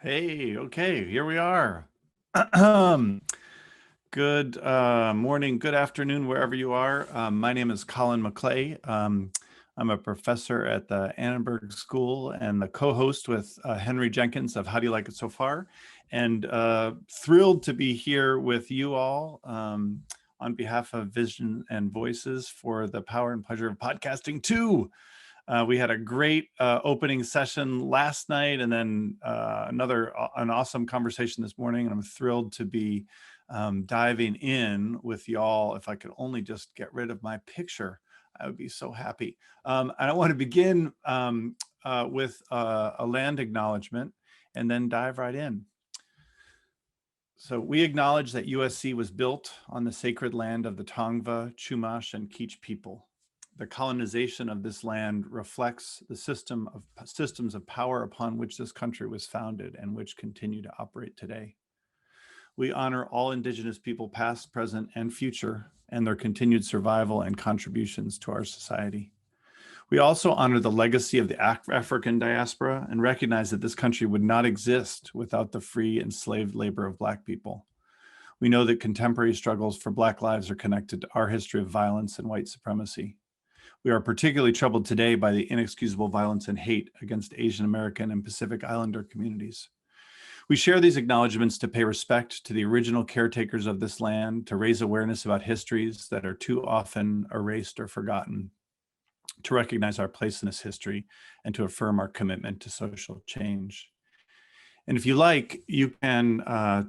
Hey, okay, here we are. Good morning, good afternoon, wherever you are. My name is Colin Maclay. I'm a professor at the Annenberg School and the co-host with Henry Jenkins of How Do You Like It So Far? And thrilled to be here with you all on behalf of Vision and Voices for the Power and Pleasure of Podcasting 2. We had a great opening session last night, and then an awesome conversation this morning. And I'm thrilled to be diving in with y'all. If I could only just get rid of my picture, I would be so happy. And I want to begin with a land acknowledgement and then dive right in. So we acknowledge that USC was built on the sacred land of the Tongva, Chumash, and Kizh people. The colonization of this land reflects the systems of power upon which this country was founded and which continue to operate today. We honor all Indigenous people, past, present, and future, and their continued survival and contributions to our society. We also honor the legacy of the African diaspora and recognize that this country would not exist without the free enslaved labor of Black people. We know that contemporary struggles for Black lives are connected to our history of violence and white supremacy. We are particularly troubled today by the inexcusable violence and hate against Asian American and Pacific Islander communities. We share these acknowledgements to pay respect to the original caretakers of this land, to raise awareness about histories that are too often erased or forgotten, to recognize our place in this history, and to affirm our commitment to social change. And if you like, you can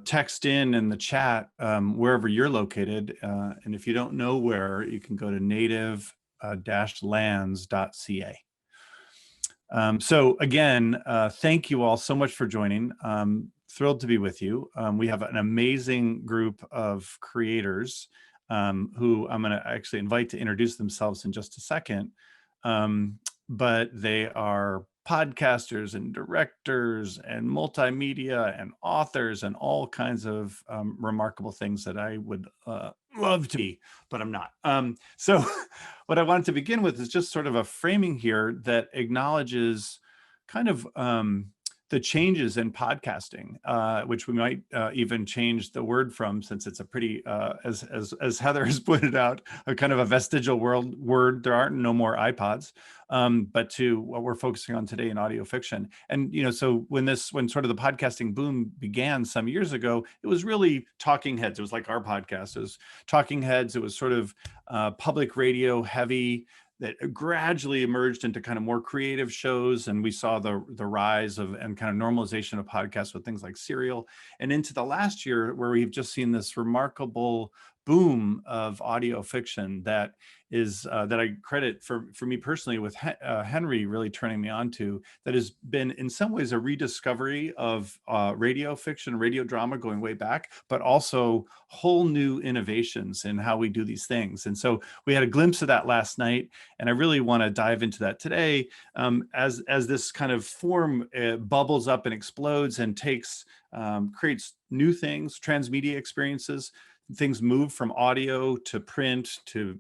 text in the chat wherever you're located. And if you don't know where, you can go to native-lands.ca. So again, thank you all so much for joining. Thrilled to be with you. We have an amazing group of creators who I'm going to actually invite to introduce themselves in just a second. But they are podcasters and directors and multimedia and authors and all kinds of remarkable things that I would love to be, but I'm not. So what I wanted to begin with is just sort of a framing here that acknowledges kind of the changes in podcasting, which we might even change the word from, since it's a pretty, as Heather has pointed out, a kind of a vestigial word. There aren't no more iPods, but to what we're focusing on today in audio fiction. And so when sort of the podcasting boom began some years ago, it was really talking heads. It was like our podcast. It was talking heads. It was sort of public radio heavy, that gradually emerged into kind of more creative shows. And we saw the rise of and kind of normalization of podcasts with things like Serial, and into the last year where we've just seen this remarkable boom of audio fiction that is that I credit for me personally with Henry really turning me on to, that has been in some ways a rediscovery of radio fiction, radio drama going way back, but also whole new innovations in how we do these things. And so we had a glimpse of that last night, and I really want to dive into that today as this kind of form bubbles up and explodes and creates new things, transmedia experiences. Things move from audio to print to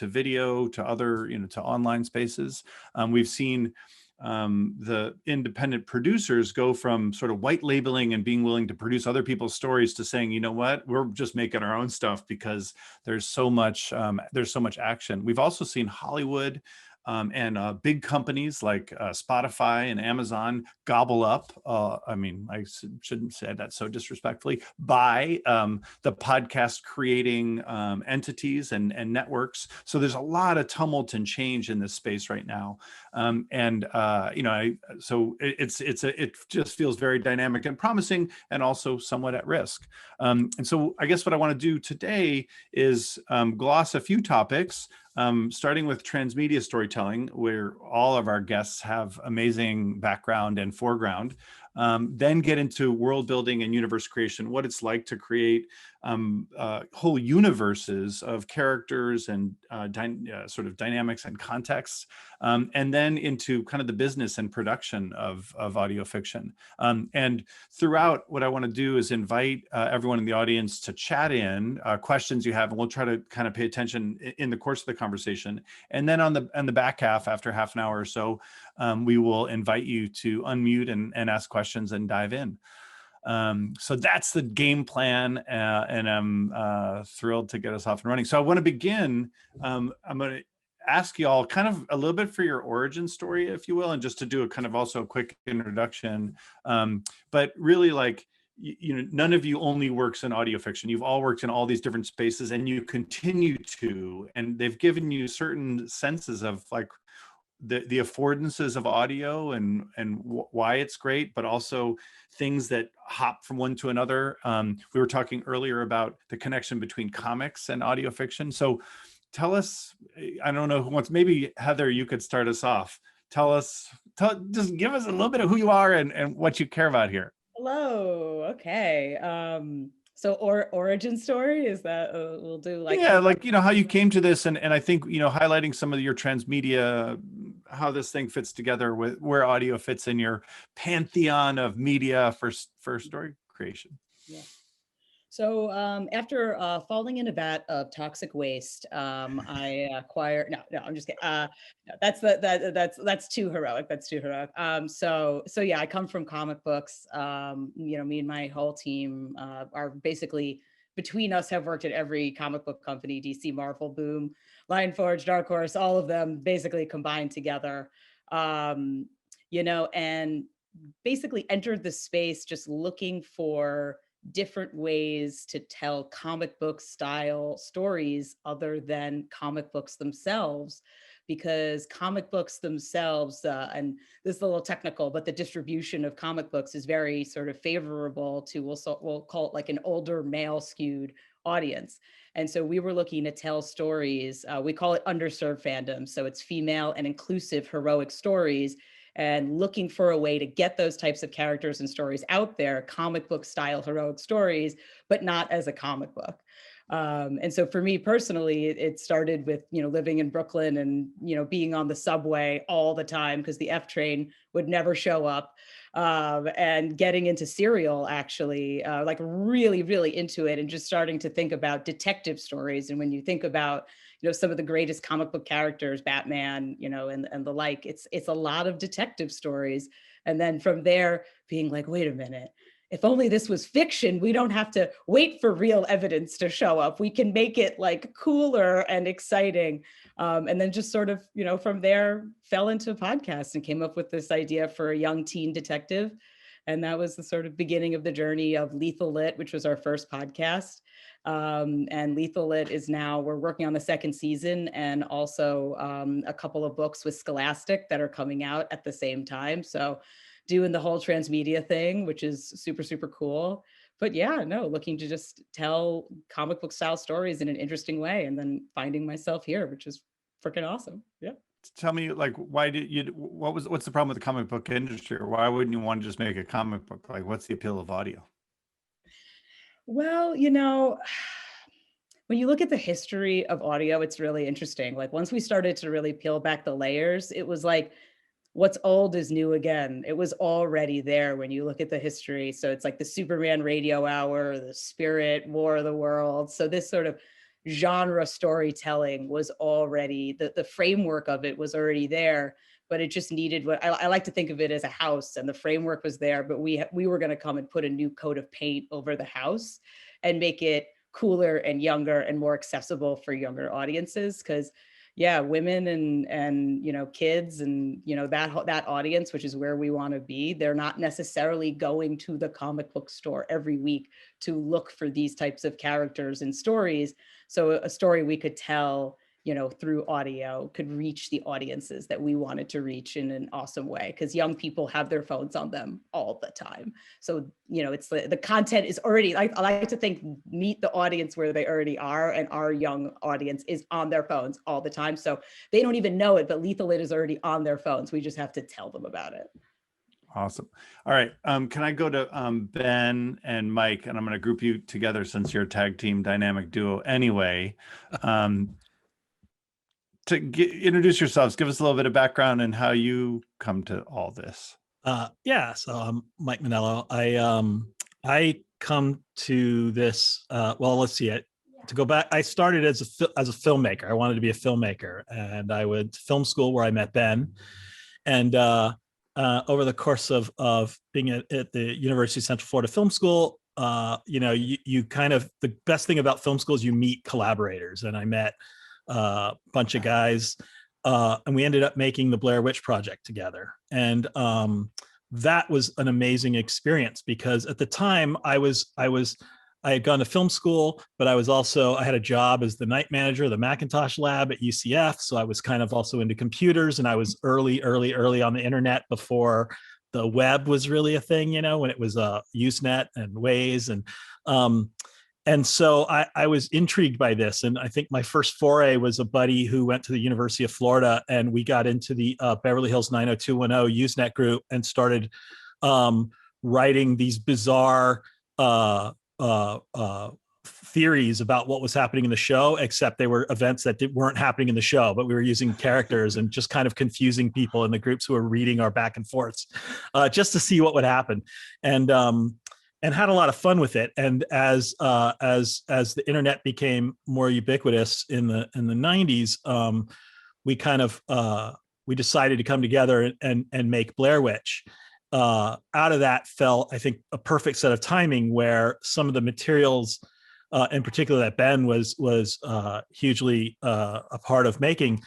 video to other, to online spaces. We've seen the independent producers go from sort of white labeling and being willing to produce other people's stories to saying, you know what, we're just making our own stuff because there's so much action. We've also seen Hollywood and big companies like Spotify and Amazon gobble up, I shouldn't say that so disrespectfully, by the podcast creating entities and networks. So there's a lot of tumult and change in this space right now. So it just feels very dynamic and promising, and also somewhat at risk. And so I guess what I want to do today is gloss a few topics, starting with transmedia storytelling, where all of our guests have amazing background and foreground. Then get into world building and universe creation, what it's like to create whole universes of characters and sort of dynamics and contexts, and then into kind of the business and production of audio fiction. And throughout, what I want to do is invite everyone in the audience to chat in questions you have, and we'll try to kind of pay attention in the course of the conversation. And then on the back half, after half an hour or so, we will invite you to unmute and ask questions and dive in. So that's the game plan, and I'm thrilled to get us off and running. So I want to begin. I'm going to ask you all kind of a little bit for your origin story, if you will, and just to do a kind of also a quick introduction. But really, like, you know, none of you only works in audio fiction. You've all worked in all these different spaces, and you continue to, and they've given you certain senses of like the affordances of audio and why it's great, but also things that hop from one to another. We were talking earlier about the connection between comics and audio fiction. So tell us, I don't know who wants, maybe Heather, you could start us off. Just give us a little bit of who you are and what you care about here. Hello. Okay. So origin story, is that we'll do like, yeah, like, you know, how you came to this, and I think, you know, highlighting some of your transmedia, how this thing fits together with where audio fits in your pantheon of media for story creation. Yeah. So after falling in a vat of toxic waste, I acquired. No, I'm just kidding. No, that's too heroic. That's too heroic. So yeah, I come from comic books. You know, me and my whole team are basically, between us, have worked at every comic book company: DC, Marvel, Boom, Lion Forge, Dark Horse, all of them basically combined together. You know, and basically entered the space just looking for different ways to tell comic book style stories other than comic books themselves, because comic books themselves, and this is a little technical, but the distribution of comic books is very sort of favorable to, we'll call it like an older male skewed audience. And so we were looking to tell stories, we call it underserved fandom. So it's female and inclusive heroic stories, and looking for a way to get those types of characters and stories out there, comic book style heroic stories, but not as a comic book. And so for me personally, it started with, you know, living in Brooklyn and, you know, being on the subway all the time because the F train would never show up, and getting into serial, actually, like really, really into it, and just starting to think about detective stories. And when you think about, you know, some of the greatest comic book characters, Batman, you know, and the like, it's a lot of detective stories. And then from there being like, wait a minute, if only this was fiction, we don't have to wait for real evidence to show up. We can make it like cooler and exciting. And then just sort of, you know, from there fell into podcasts and came up with this idea for a young teen detective. And that was the sort of beginning of the journey of Lethal Lit, which was our first podcast. And Lethal Lit is now, we're working on the second season, and also a couple of books with Scholastic that are coming out at the same time. So doing the whole transmedia thing, which is super, super cool. But yeah, no, looking to just tell comic book style stories in an interesting way, and then finding myself here, which is freaking awesome. Yeah. Tell me, like, what's the problem with the comic book industry, or why wouldn't you want to just make a comic book? Like, what's the appeal of audio? Well, you know, when you look at the history of audio, it's really interesting. Like once we started to really peel back the layers, it was like, what's old is new again. It was already there when you look at the history. So it's like the Superman radio hour, the Spirit, War of the Worlds. So this sort of genre storytelling was already, the framework of it was already there, but it just needed, what I like to think of it as a house, and the framework was there, but we were going to come and put a new coat of paint over the house and make it cooler and younger and more accessible for younger audiences. Because yeah, women and you know, kids and, you know, that audience, which is where we want to be, they're not necessarily going to the comic book store every week to look for these types of characters and stories. So a story we could tell, you know, through audio could reach the audiences that we wanted to reach in an awesome way, because young people have their phones on them all the time. So, you know, it's the content is already, I like to think, meet the audience where they already are, and our young audience is on their phones all the time. So they don't even know it, but Lethal Lit is already on their phones. We just have to tell them about it. Awesome. All right. Can I go to Ben and Mike, and I'm going to group you together since you're a tag team dynamic duo anyway. Introduce yourselves, give us a little bit of background and how you come to all this. Yeah, so I'm Mike Monello. I come to this. Well, let's see. To go back, I started as a filmmaker. I wanted to be a filmmaker, and I went to film school where I met Ben, And over the course of being at the University of Central Florida Film School, you kind of, the best thing about film school is you meet collaborators. And I met a bunch of guys, and we ended up making the Blair Witch Project together. And that was an amazing experience, because at the time I had gone to film school, but I had a job as the night manager of the Macintosh lab at UCF. So I was kind of also into computers, and I was early on the internet before the web was really a thing, when it was Usenet and Waze. And so I was intrigued by this. And I think my first foray was a buddy who went to the University of Florida, and we got into the Beverly Hills 90210 Usenet group and started writing these bizarre theories about what was happening in the show, except they were events that weren't happening in the show, but we were using characters and just kind of confusing people in the groups who were reading our back and forths, just to see what would happen. And had a lot of fun with it. And as the internet became more ubiquitous in the 90s, we decided to come together and make Blair Witch. Out of that fell, I think, a perfect set of timing, where some of the materials, in particular that Ben was hugely a part of making,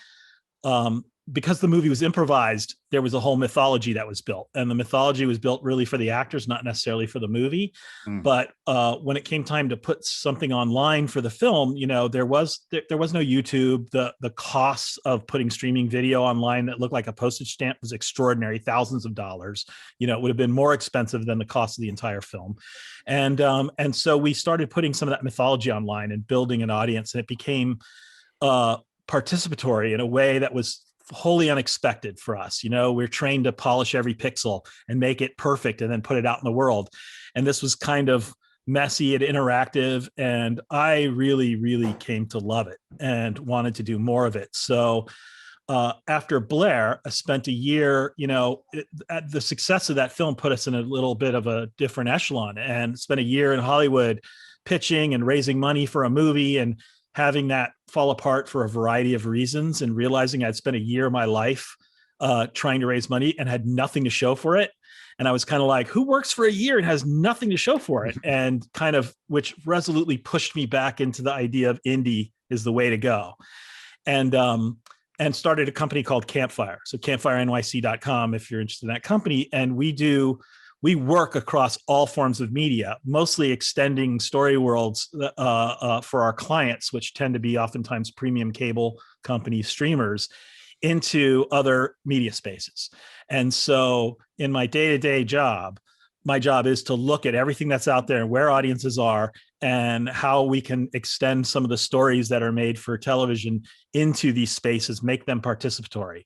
because the movie was improvised, there was a whole mythology that was built, and the mythology was built really for the actors, not necessarily for the movie. But when it came time to put something online for the film, there was no YouTube. The costs of putting streaming video online that looked like a postage stamp was extraordinary, thousands of dollars. It would have been more expensive than the cost of the entire film. And so we started putting some of that mythology online and building an audience, and it became participatory in a way that was wholly unexpected for us. We're trained to polish every pixel and make it perfect and then put it out in the world. And this was kind of messy and interactive. And I really, really came to love it and wanted to do more of it. So after Blair, I spent a year, the success of that film put us in a little bit of a different echelon, and spent a year in Hollywood pitching and raising money for a movie, and having that fall apart for a variety of reasons, and realizing I'd spent a year of my life trying to raise money and had nothing to show for it. And I was kind of like, who works for a year and has nothing to show for it? And which resolutely pushed me back into the idea of indie is the way to go. And started a company called Campfire. So campfirenyc.com, if you're interested in that company. And we work across all forms of media, mostly extending story worlds for our clients, which tend to be oftentimes premium cable company streamers, into other media spaces. And so in my day-to-day job, my job is to look at everything that's out there and where audiences are, and how we can extend some of the stories that are made for television into these spaces, make them participatory.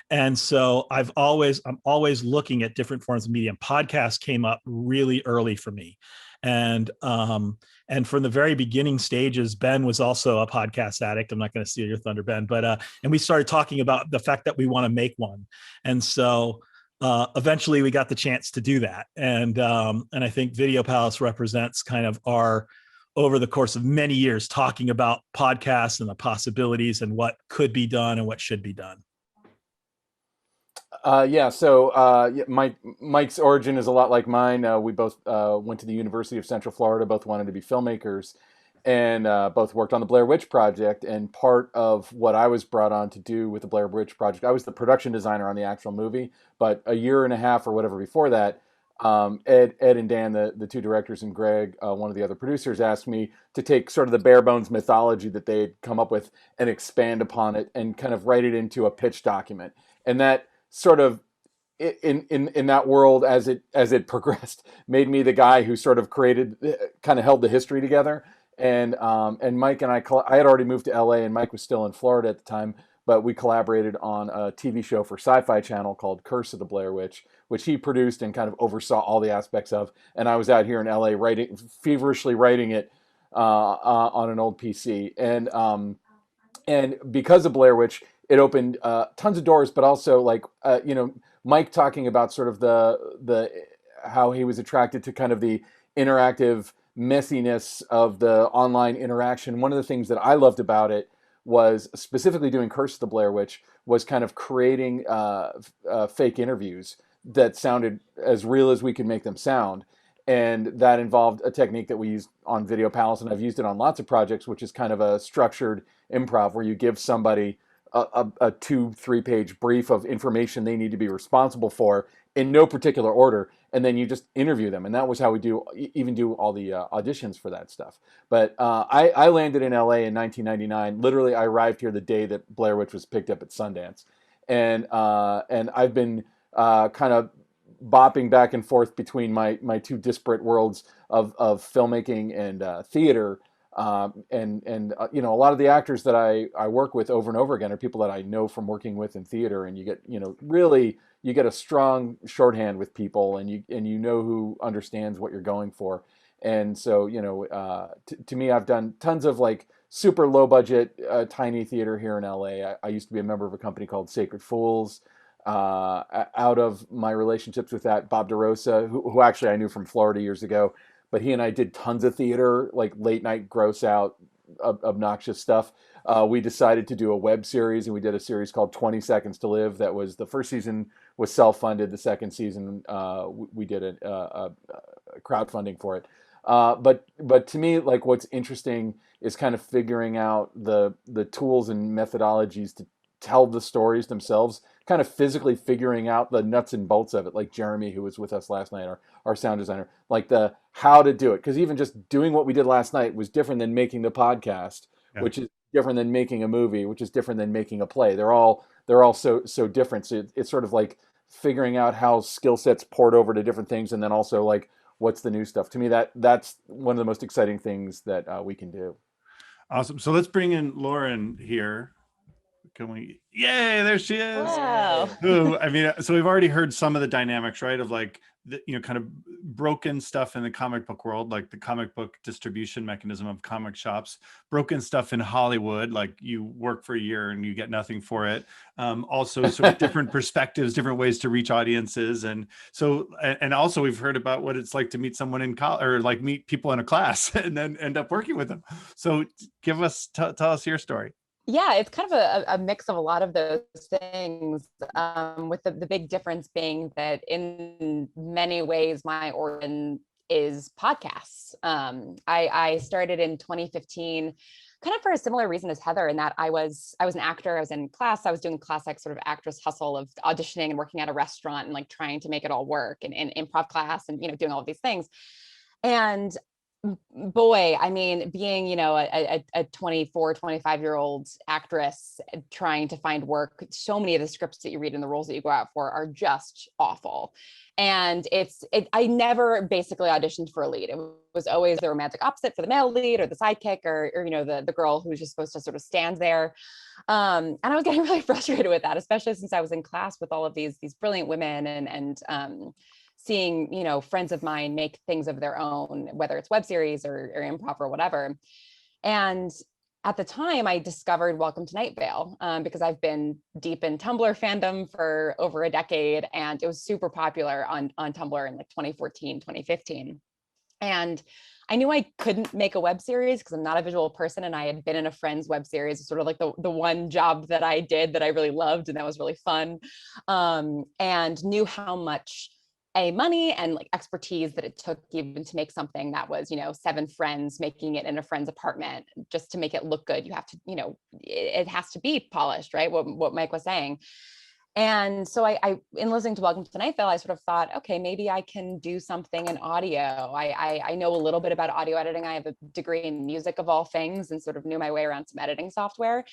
And so I'm always looking at different forms of media. Podcasts came up really early for me. And from the very beginning stages, Ben was also a podcast addict. I'm not going to steal your thunder, Ben, but and we started talking about the fact that we want to make one. And so eventually we got the chance to do that. And I think Video Palace represents kind of our, over the course of many years, talking about podcasts and the possibilities and what could be done and what should be done. Mike's origin is a lot like mine. We both went to the University of Central Florida, both wanted to be filmmakers, and both worked on the Blair Witch Project. And part of what I was brought on to do with the Blair Witch Project, I was the production designer on the actual movie, but a year and a half or whatever before that, Ed and Dan, the two directors, and Greg, one of the other producers, asked me to take sort of the bare bones mythology that they had come up with and expand upon it and kind of write it into a pitch document. And that sort of in that world, as it progressed, made me the guy who sort of kind of held the history together. And Mike and I had already moved to LA, and Mike was still in Florida at the time, but we collaborated on a TV show for Sci-Fi Channel called Curse of the Blair Witch, which he produced and kind of oversaw all the aspects of. And I was out here in LA feverishly writing it on an old PC. And because of Blair Witch, it opened tons of doors, but also Mike talking about sort of the how he was attracted to kind of the interactive messiness of the online interaction. One of the things that I loved about it was specifically doing Curse of the Blair Witch, was kind of creating fake interviews that sounded as real as we could make them sound. And that involved a technique that we used on Video Palace, and I've used it on lots of projects, which is kind of a structured improv where you give somebody a 2-3 page brief of information they need to be responsible for in no particular order, and then you just interview them. And that was how we even do all the auditions for that stuff. But I landed in LA in 1999. Literally, I arrived here the day that Blair Witch was picked up at Sundance, and I've been kind of bopping back and forth between my two disparate worlds of filmmaking and theater. You know, a lot of the actors that I work with over and over again are people that I know from working with in theater, and you get, you know, really you get a strong shorthand with people, and you know who understands what you're going for. And so, you know, to me, I've done tons of like super low budget, tiny theater here in LA. I used to be a member of a company called Sacred Fools. Out of my relationships with that, Bob DeRosa, who actually I knew from Florida years ago, but he and I did tons of theater, like late night, gross out, obnoxious stuff. We decided to do a web series, and we did a series called 20 Seconds to Live. That was, the first season was self-funded. The second season, we did a crowdfunding for it. But to me, like, what's interesting is kind of figuring out the tools and methodologies to tell the stories themselves, kind of physically figuring out the nuts and bolts of it, like Jeremy, who was with us last night, our sound designer, like the how to do it. Because even just doing what we did last night was different than making the podcast, which is different than making a movie, which is different than making a play. They're all so different. So it's sort of like figuring out how skill sets port over to different things, and then also like what's the new stuff. To me, that's one of the most exciting things that we can do. Awesome. So let's bring in Lauren here. Can we? Yay! There she is. Wow. Who, I mean, so we've already heard some of the dynamics, right? Of like, you know, kind of broken stuff in the comic book world, like the comic book distribution mechanism of comic shops, broken stuff in Hollywood, like you work for a year and you get nothing for it. Also sort of different perspectives, different ways to reach audiences. And so, and also we've heard about what it's like to meet someone in college, or like meet people in a class and then end up working with them. So give us, tell us your story. Yeah, it's kind of a mix of a lot of those things, with the big difference being that in many ways, my origin is podcasts. I started in 2015, kind of for a similar reason as Heather, in that I was an actor. I was in class. I was doing classic sort of actress hustle of auditioning and working at a restaurant and like trying to make it all work, and improv class, and, you know, doing all of these things. And boy, I mean, being, you know, a 24, 25-year-old actress trying to find work, so many of the scripts that you read and the roles that you go out for are just awful. And I never basically auditioned for a lead. It was always the romantic opposite for the male lead, or the sidekick, or you know, the girl who was just supposed to sort of stand there. And I was getting really frustrated with that, especially since I was in class with all of these brilliant women, and seeing, you know, friends of mine make things of their own, whether it's web series or improv or whatever. And at the time, I discovered Welcome to Night Vale, because I've been deep in Tumblr fandom for over a decade, and it was super popular on Tumblr in like 2014, 2015. And I knew I couldn't make a web series because I'm not a visual person, and I had been in a friend's web series, sort of like the one job that I did that I really loved, and that was really fun, and knew how much money and like expertise that it took even to make something that was, you know, 7 friends making it in a friend's apartment just to make it look good. You have to, you know, it has to be polished, right? What Mike was saying. And so I in listening to Welcome to Night Vale, I sort of thought, okay, maybe I can do something in audio. I know a little bit about audio editing. I have a degree in music of all things, and sort of knew my way around some editing software.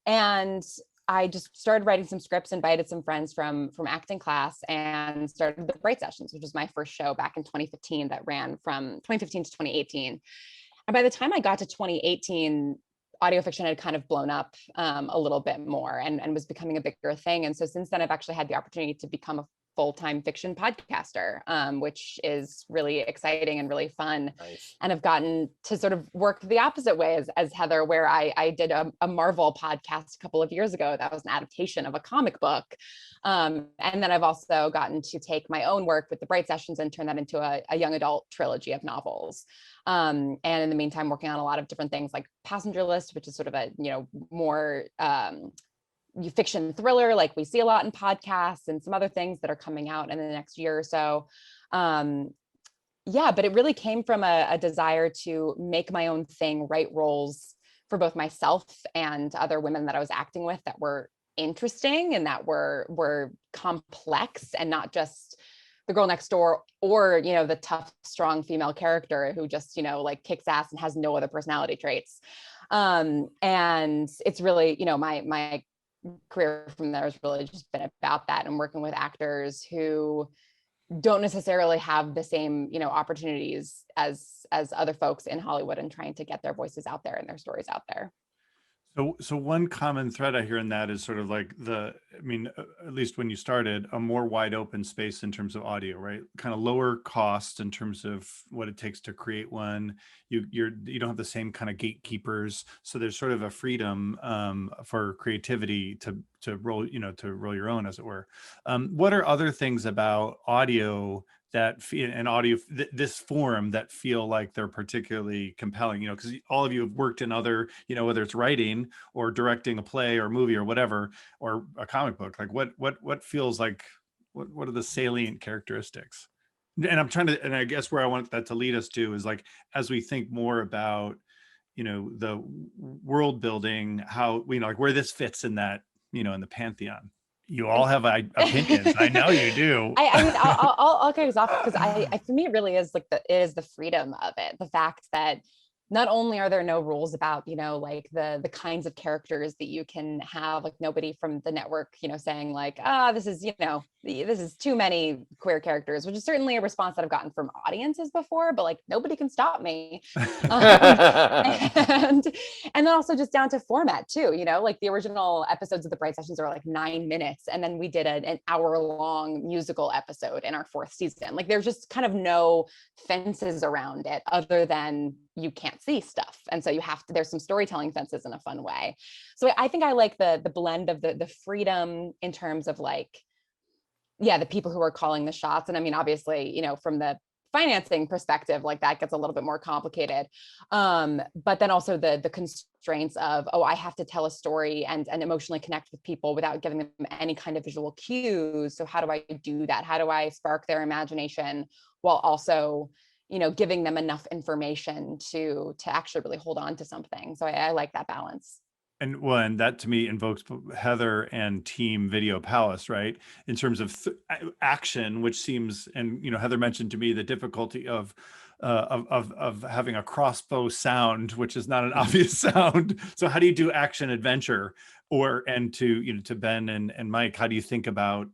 And I just started writing some scripts, invited some friends from acting class, and started the Bright Sessions, which was my first show back in 2015 that ran from 2015 to 2018. And by the time I got to 2018, audio fiction had kind of blown up a little bit more, and was becoming a bigger thing. And so since then, I've actually had the opportunity to become a full-time fiction podcaster, which is really exciting and really fun. Nice. And I've gotten to sort of work the opposite way as Heather, where I did a Marvel podcast a couple of years ago. That was an adaptation of a comic book. And then I've also gotten to take my own work with the Bright Sessions and turn that into a young adult trilogy of novels. And in the meantime, working on a lot of different things like Passenger List, which is sort of a, more fiction thriller, like we see a lot in podcasts, and some other things that are coming out in the next year or so. But it really came from a desire to make my own thing, write roles for both myself and other women that I was acting with that were interesting and that were complex, and not just the girl next door or, the tough, strong female character who just, like kicks ass and has no other personality traits. And it's really, my career from there has really just been about that, and working with actors who don't necessarily have the same, opportunities as other folks in Hollywood, and trying to get their voices out there and their stories out there. So one common thread I hear in that is sort of like at least when you started, a more wide open space in terms of audio, right? Kind of lower cost in terms of what it takes to create one. You don't have the same kind of gatekeepers, so there's sort of a freedom for creativity to roll your own, as it were. What are other things about audio this form that feel like they're particularly compelling, because all of you have worked in other, whether it's writing or directing a play or movie or whatever, or a comic book, like what feels like, what are the salient characteristics? And and I guess where I want that to lead us to is, like, as we think more about, the world building, how, like where this fits in that, in the pantheon. You all have opinions. I know you do. I mean, I'll kick us off, because for me, it really is like it is the freedom of it. The fact that not only are there no rules about, like the kinds of characters that you can have, like nobody from the network, saying like, this is, this is too many queer characters, which is certainly a response that I've gotten from audiences before, but like nobody can stop me. And then also just down to format too, like the original episodes of the Bright Sessions are like 9 minutes. And then we did an hour-long musical episode in our 4th season. Like there's just kind of no fences around it other than you can't see stuff. And so there's some storytelling fences in a fun way. So I think I like the blend of the freedom in terms of like, the people who are calling the shots. And I mean, obviously, from the financing perspective, like that gets a little bit more complicated. But then also the constraints of, I have to tell a story and emotionally connect with people without giving them any kind of visual cues. So how do I do that? How do I spark their imagination while also, giving them enough information to actually really hold on to something? So I like that balance. And that to me invokes Heather and Team Video Palace, right? In terms of action, which seems, and Heather mentioned to me the difficulty of having a crossbow sound, which is not an obvious sound. So how do you do action adventure? To Ben and Mike, how do you think about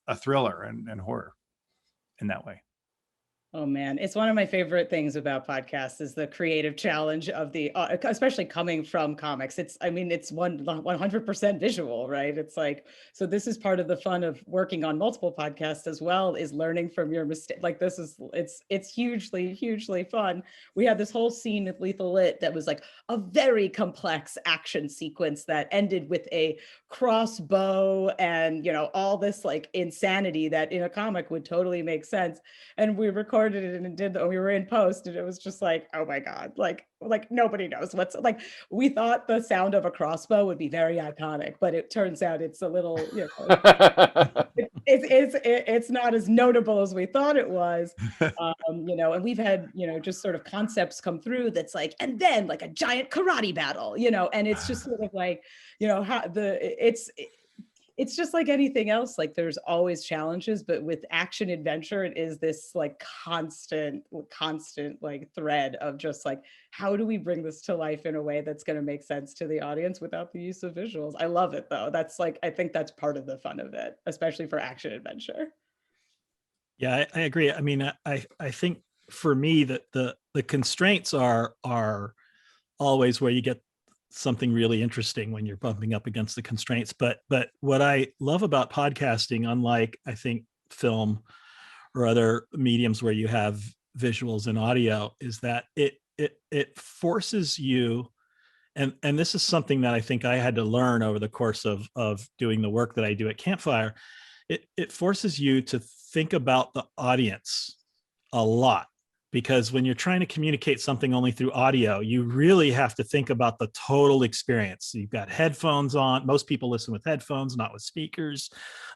a thriller and horror in that way? Oh man, it's one of my favorite things about podcasts is the creative challenge of especially coming from comics. It's 100% visual, right? It's like, so this is part of the fun of working on multiple podcasts as well, is learning from your mistake. Like it's hugely, hugely fun. We had this whole scene with Lethal Lit that was like a very complex action sequence that ended with a crossbow and, all this like insanity that in a comic would totally make sense. And we recorded it and we were in post, and it was just like, oh my God, like nobody knows what's like. We thought the sound of a crossbow would be very iconic, but it turns out it's a little, it's not as notable as we thought it was. And we've had, just sort of concepts come through that's like, and then like a giant karate battle, and it's just sort of like, it's just like anything else. Like there's always challenges, but with action adventure, it is this like constant like thread of just like, how do we bring this to life in a way that's going to make sense to the audience without the use of visuals? I love it though. That's like, I think that's part of the fun of it, especially for action adventure. Yeah, I agree. I mean, I think for me that the constraints are always where you get something really interesting when you're bumping up against the constraints. But what I love about podcasting, unlike I think film or other mediums where you have visuals and audio, is that it forces you, and this is something that I think I had to learn over the course of doing the work that I do at Campfire. It forces you to think about the audience a lot, because when you're trying to communicate something only through audio, you really have to think about the total experience. You've got headphones on. Most people listen with headphones, not with speakers.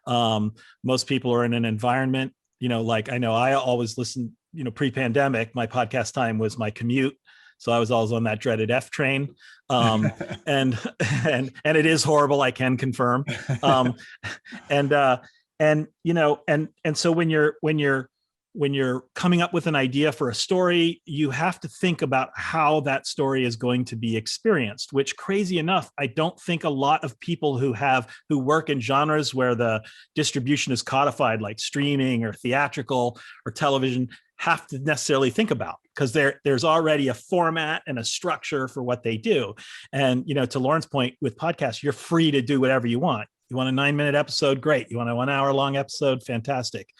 Most people are in an environment, like I know I always listen, pre-pandemic, my podcast time was my commute. So I was always on that dreaded F train. And it is horrible, I can confirm. So when you're coming up with an idea for a story, you have to think about how that story is going to be experienced, which, crazy enough, I don't think a lot of people who work in genres where the distribution is codified, like streaming or theatrical or television, have to necessarily think about, because there's already a format and a structure for what they do. And, to Lauren's point with podcasts, you're free to do whatever you want. You want a 9-minute episode? Great. You want a 1 hour long episode? Fantastic.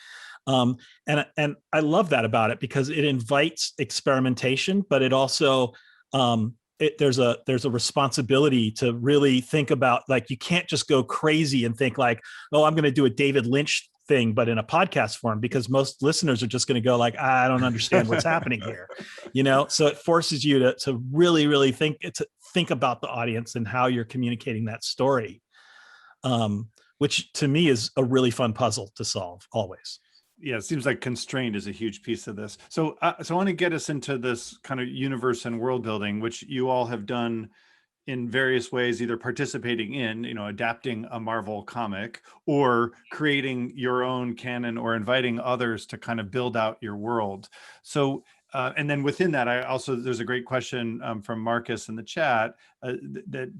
And I love that about it, because it invites experimentation, but it also, there's a responsibility to really think about, like, you can't just go crazy and think like, oh, I'm going to do a David Lynch thing, but in a podcast form, because most listeners are just going to go like, I don't understand what's happening here. So it forces you to really, really think about the audience and how you're communicating that story. Which to me is a really fun puzzle to solve always. Yeah, it seems like constraint is a huge piece of this. So I want to get us into this kind of universe and world building, which you all have done in various ways, either participating in, adapting a Marvel comic, or creating your own canon, or inviting others to kind of build out your world. So, and then within that, there's a great question from Marcus in the chat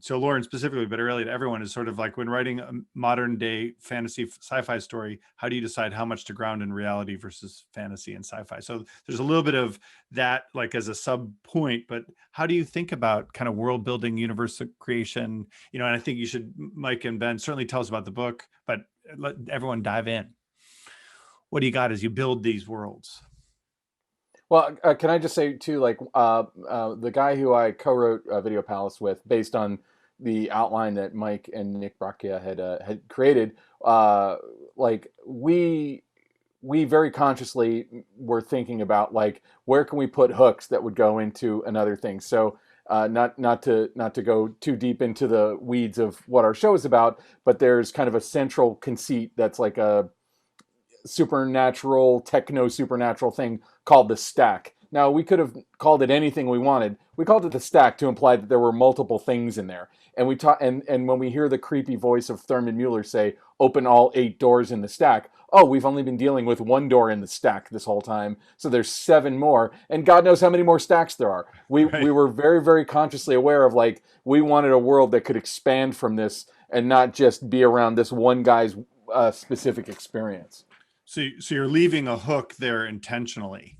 so Lauren specifically, but really to everyone, is sort of like, when writing a modern day fantasy sci-fi story, how do you decide how much to ground in reality versus fantasy and sci-fi? So there's a little bit of that, like, as a sub point, but how do you think about kind of world building, universe creation? And I think you should, Mike and Ben, certainly tell us about the book, but let everyone dive in. What do you got as you build these worlds? Well, can I just say too, like, the guy who I co-wrote Video Palace with, based on the outline that Mike and Nick Bracchia had created, like, we very consciously were thinking about, like, where can we put hooks that would go into another thing. So not to go too deep into the weeds of what our show is about, but there's kind of a central conceit that's like a supernatural, techno-supernatural thing called the stack. Now, we could have called it anything we wanted. We called it the stack to imply that there were multiple things in there. And and when we hear the creepy voice of Thurman Mueller say, open all 8 doors in the stack, oh, we've only been dealing with 1 door in the stack this whole time. So there's 7 more, and God knows how many more stacks there are. We were very, very consciously aware of, like, we wanted a world that could expand from this and not just be around this one guy's specific experience. So you're leaving a hook there intentionally.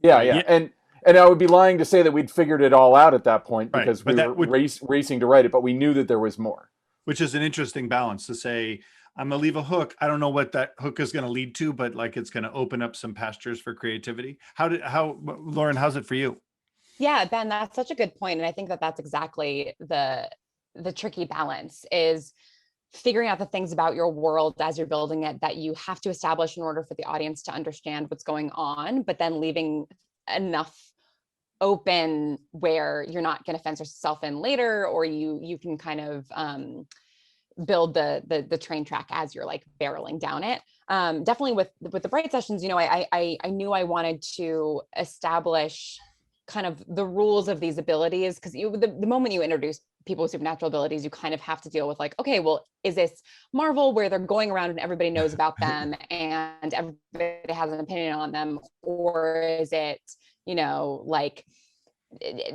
Yeah, right? yeah. And I would be lying to say that we'd figured it all out at that point, because we were racing to write it, but we knew that there was more. Which is an interesting balance to say, I'm going to leave a hook. I don't know what that hook is going to lead to, but, like, it's going to open up some pastures for creativity. Lauren, how's it for you? Yeah, Ben, that's such a good point. And I think that that's exactly the tricky balance, is figuring out the things about your world as you're building it that you have to establish in order for the audience to understand what's going on, but then leaving enough open where you're not going to fence yourself in later, or you can kind of build the train track as you're, like, barreling down it. Definitely with the Bright Sessions, I knew I wanted to establish kind of the rules of these abilities, because the moment you introduce people with supernatural abilities, you kind of have to deal with, like, okay, well, is this Marvel where they're going around and everybody knows about them and everybody has an opinion on them, or is it, like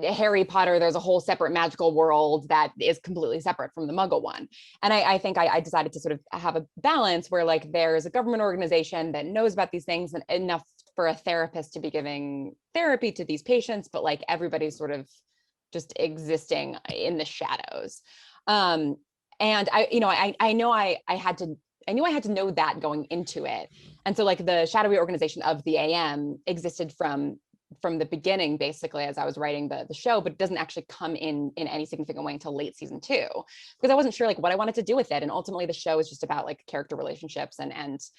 Harry Potter, there's a whole separate magical world that is completely separate from the Muggle one? And I think I decided to sort of have a balance where, like, there's a government organization that knows about these things and enough for a therapist to be giving therapy to these patients, but, like, everybody's sort of just existing in the shadows. And I know I knew I had to know that going into it. And so like the shadowy organization of the AM existed from the beginning, basically, as I was writing the show, but it doesn't actually come in any significant way until late season 2, because I wasn't sure like what I wanted to do with it. And ultimately the show is just about like character relationships and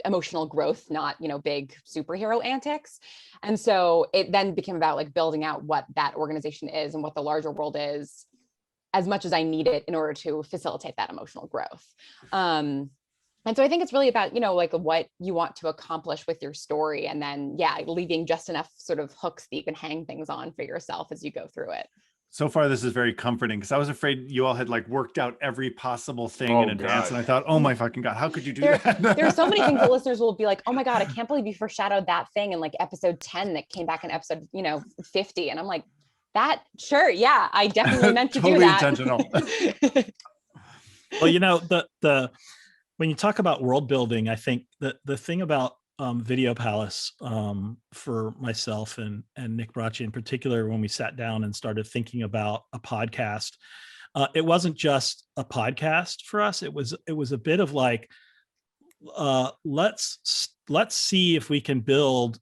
emotional growth, not, big superhero antics. And so it then became about like building out what that organization is and what the larger world is, as much as I need it in order to facilitate that emotional growth. And so I think it's really about, like what you want to accomplish with your story, and then, leaving just enough sort of hooks that you can hang things on for yourself as you go through it. So far, this is very comforting, because I was afraid you all had like worked out every possible thing in advance. And I thought, oh my fucking God, how could you do that? There are so many things that listeners will be like, oh my God, I can't believe you foreshadowed that thing in like episode 10 that came back in episode, 50. And I'm like, that, sure. Yeah, I definitely meant to totally do that. Intentional. Well, when you talk about world building, I think the thing about Video Palace for myself and Nick Bracci in particular, when we sat down and started thinking about a podcast, it wasn't just a podcast for us. It was a bit of like, let's see if we can build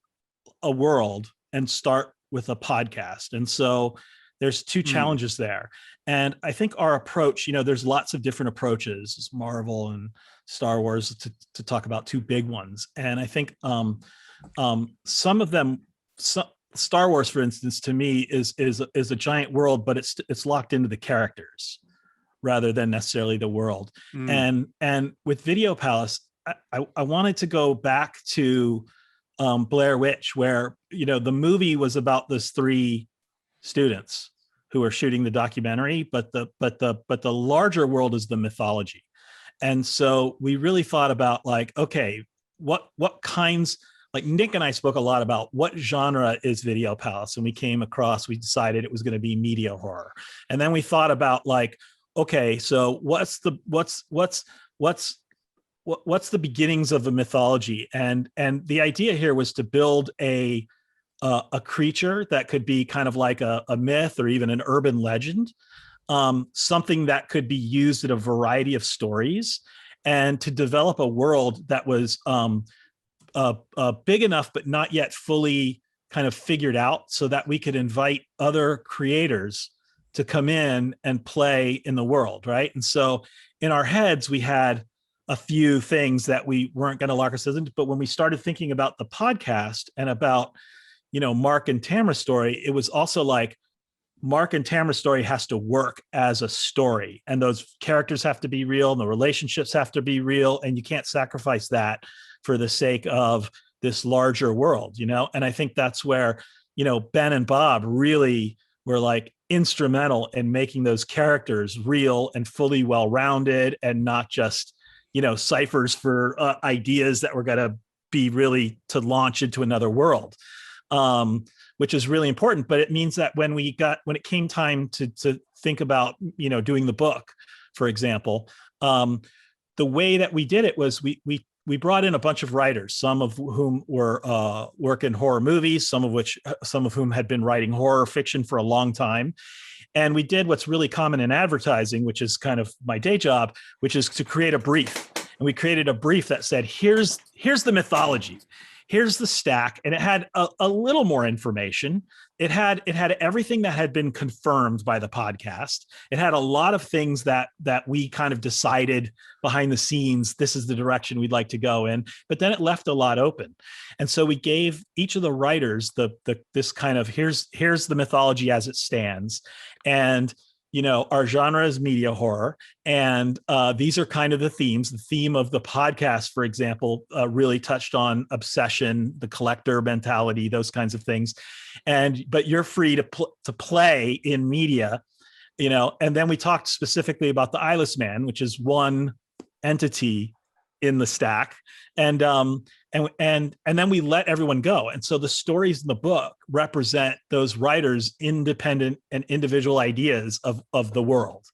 a world and start with a podcast. And so there's two challenges there. And I think our approach, there's lots of different approaches. It's Marvel and Star Wars to talk about two big ones. And I think some of them, Star Wars, for instance, to me is a giant world, but it's locked into the characters rather than necessarily the world. And with Video Palace, I wanted to go back to Blair Witch, where the movie was about those 3 students who are shooting the documentary, but the larger world is the mythology. And so we really thought about like, okay, what kinds, like Nick and I spoke a lot about what genre is Video Palace, and we decided it was going to be media horror. And then we thought about like, okay, so what's the beginnings of the mythology? And the idea here was to build a creature that could be kind of like a myth or even an urban legend, something that could be used in a variety of stories, and to develop a world that was big enough but not yet fully kind of figured out, so that we could invite other creators to come in and play in the world, right? And so in our heads, we had a few things that we weren't going to lock ourselves into, but when we started thinking about the podcast and about Mark and Tamara's story, it was also like Mark and Tamara's story has to work as a story, and those characters have to be real and the relationships have to be real, and you can't sacrifice that for the sake of this larger world, And I think that's where, Ben and Bob really were like instrumental in making those characters real and fully well-rounded, and not just, ciphers for ideas that were going to be really to launch into another world. Which is really important. But it means that when it came time to think about, doing the book, for example, the way that we did it was we brought in a bunch of writers, some of whom were work in horror movies, some of whom had been writing horror fiction for a long time. And we did what's really common in advertising, which is kind of my day job, which is to create a brief. And we created a brief that said, here's the mythology. Here's the stack, and it had a little more information. It had everything that had been confirmed by the podcast. It had a lot of things that we kind of decided behind the scenes, this is the direction we'd like to go in, but then it left a lot open. And so we gave each of the writers this kind of, here's the mythology as it stands. And our genre is media horror, and these are kind of the themes. The theme of the podcast, for example, really touched on obsession, the collector mentality, those kinds of things. But you're free to play in media, And then we talked specifically about the Eyeless Man, which is one entity in the stack, and then we let everyone go. And so the stories in the book represent those writers' independent and individual ideas of the world.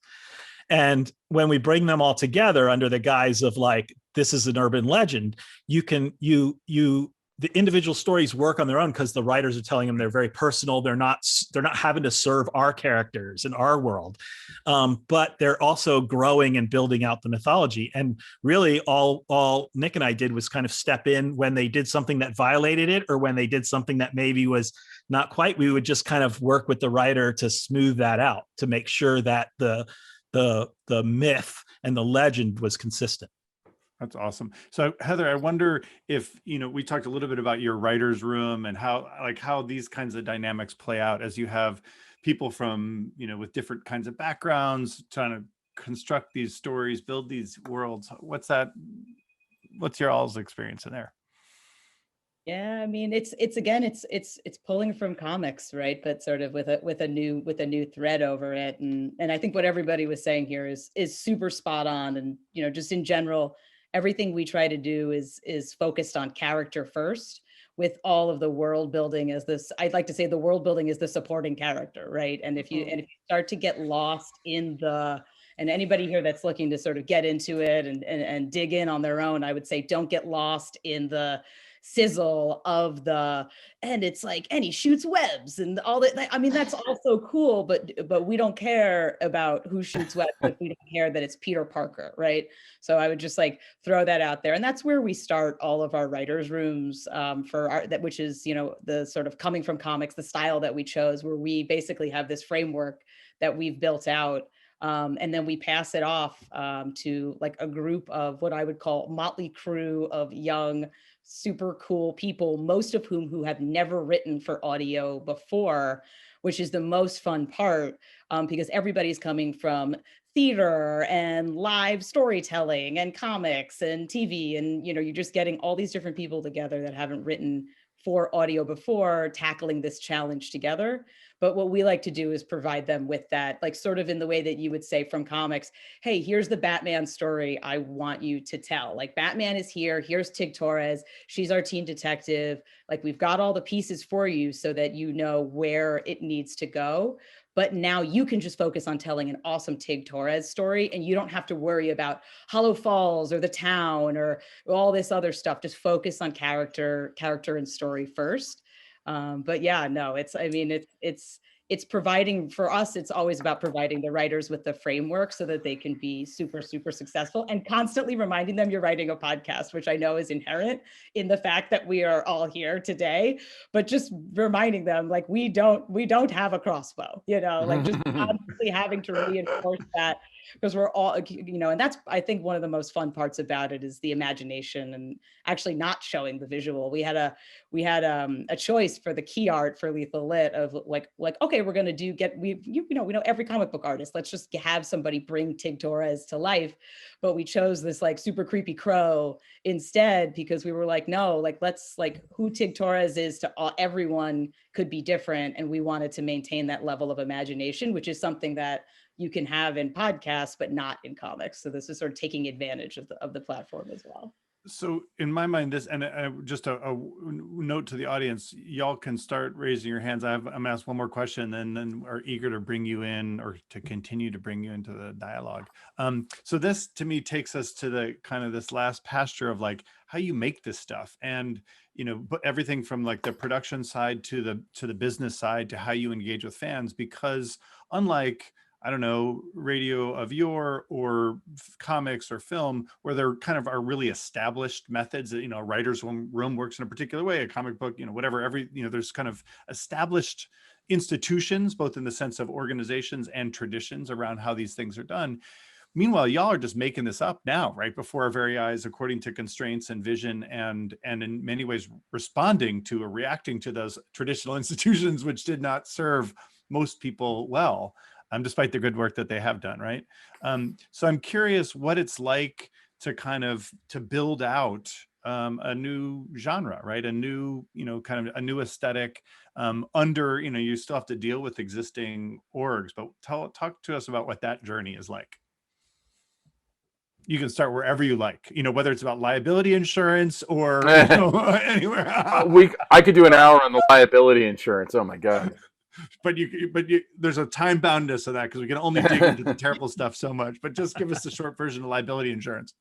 And when we bring them all together under the guise of like, this is an urban legend, you the individual stories work on their own because the writers are telling them they're very personal. They're not having to serve our characters in our world, but they're also growing and building out the mythology. And really, all Nick and I did was kind of step in when they did something that violated it, or when they did something that maybe was not quite. We would just kind of work with the writer to smooth that out, to make sure that the myth and the legend was consistent. That's awesome. So Heather, I wonder if, we talked a little bit about your writer's room and how these kinds of dynamics play out as you have people from, with different kinds of backgrounds trying to construct these stories, build these worlds. What's your all's experience in there? Yeah, I mean, it's pulling from comics, right? But sort of with a new thread over it. And I think what everybody was saying here is super spot on. And, just in general, everything we try to do is focused on character first, with all of the world building as this. I'd like to say the world building is the supporting character, right? And if you start to get lost in and anybody here that's looking to sort of get into it and dig in on their own, I would say don't get lost in the sizzle of and it's like, and he shoots webs and all that. I mean, that's also cool, but we don't care about who shoots webs if we don't care that it's Peter Parker, right? So I would just throw that out there. And that's where we start all of our writers' rooms which is, the sort of coming from comics, the style that we chose, where we basically have this framework that we've built out. And then we pass it off to a group of what I would call motley crew of young, super cool people, most of who have never written for audio before, which is the most fun part, because everybody's coming from theater and live storytelling and comics and TV. And, you're just getting all these different people together that haven't written for audio before, tackling this challenge together. But what we like to do is provide them with that, sort of in the way that you would say from comics, hey, here's the Batman story I want you to tell. Batman is here. Here's Tig Torres. She's our teen detective. We've got all the pieces for you so that you know where it needs to go. But now you can just focus on telling an awesome Tig Torres story, and you don't have to worry about Hollow Falls or the town or all this other stuff. Just focus on character and story first. But yeah, no, it's providing, for us, it's always about providing the writers with the framework so that they can be super, super successful, and constantly reminding them you're writing a podcast, which I know is inherent in the fact that we are all here today, but just reminding them we don't have a crossbow, just constantly having to reinforce that, because we're all, and that's, I think, one of the most fun parts about it is the imagination and actually not showing the visual. We had a choice for the key art for Lethal Lit of okay, we're going to we know every comic book artist, let's just have somebody bring Tig Torres to life. But we chose this super creepy crow instead, because we were no, let's who Tig Torres is to everyone could be different. And we wanted to maintain that level of imagination, which is something that you can have in podcasts, but not in comics. So this is sort of taking advantage of the platform as well. So in my mind, just a note to the audience, y'all can start raising your hands. I'm gonna ask one more question, and then are eager to bring you in, or to continue to bring you into the dialogue. So this to me takes us to the kind of this last pasture of how you make this stuff, and but everything from the production side to the business side to how you engage with fans, because unlike, I don't know, radio of yore or comics or film, where there kind of are really established methods that, a writer's room works in a particular way, a comic book, whatever, there's kind of established institutions, both in the sense of organizations and traditions around how these things are done. Meanwhile, y'all are just making this up now, right before our very eyes, according to constraints and vision, and in many ways responding to or reacting to those traditional institutions, which did not serve most people well. Despite the good work that they have done, right? So I'm curious what it's like to build out a new genre, right? A new, kind of a new aesthetic under, you still have to deal with existing orgs, but talk to us about what that journey is like. You can start wherever you like, whether it's about liability insurance or anywhere. I could do an hour on the liability insurance. Oh my God. But there's a time boundness of that, because we can only dig into the terrible stuff so much. But just give us the short version of liability insurance.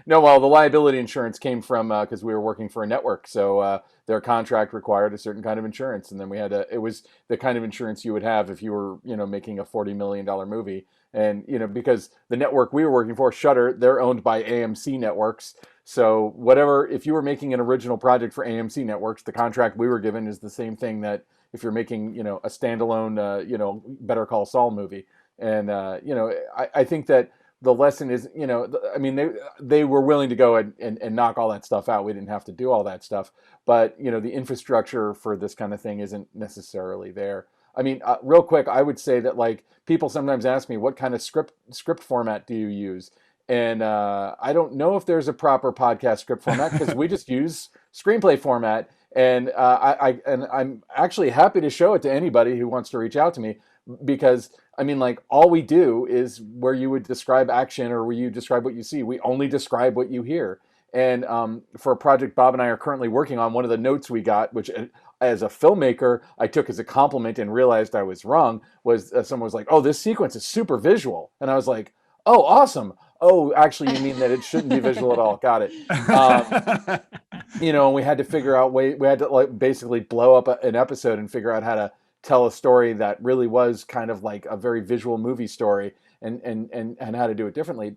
No, well, the liability insurance came from because we were working for a network, so their contract required a certain kind of insurance, and then we had to. It was the kind of insurance you would have if you were, making a $40 million movie, and because the network we were working for, Shudder, they're owned by AMC Networks. So whatever, if you were making an original project for AMC Networks, the contract we were given is the same thing that if you're making, a standalone, Better Call Saul movie, and I think that the lesson is, I mean, they were willing to go and knock all that stuff out. We didn't have to do all that stuff, but the infrastructure for this kind of thing isn't necessarily there. I mean, real quick, I would say that like people sometimes ask me, what kind of script format do you use? And I don't know if there's a proper podcast script format because we just use screenplay format. And I'm actually happy to show it to anybody who wants to reach out to me, because I mean, like, all we do is where you would describe action or where you describe what you see. We only describe what you hear. And for a project Bob and I are currently working on, one of the notes we got, which as a filmmaker I took as a compliment and realized I was wrong, was someone was like, "Oh, this sequence is super visual," and I was like, "Oh, awesome." Oh, actually, you mean that it shouldn't be visual at all. Got it. And we had to figure out we had to like basically blow up an episode and figure out how to tell a story that really was kind of like a very visual movie story, and how to do it differently,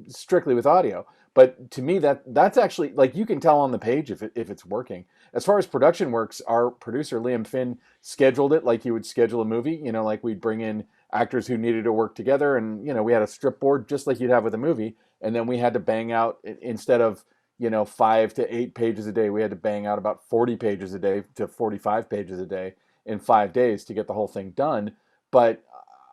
strictly with audio. But to me, that's actually, like, you can tell on the page if it's working. As far as production works, our producer Liam Finn scheduled it like you would schedule a movie. Like we'd bring in actors who needed to work together, and we had a strip board just like you'd have with a movie, and then we had to bang out, instead of 5 to 8 pages a day, we had to bang out about 40 pages a day to 45 pages a day in 5 days to get the whole thing done. But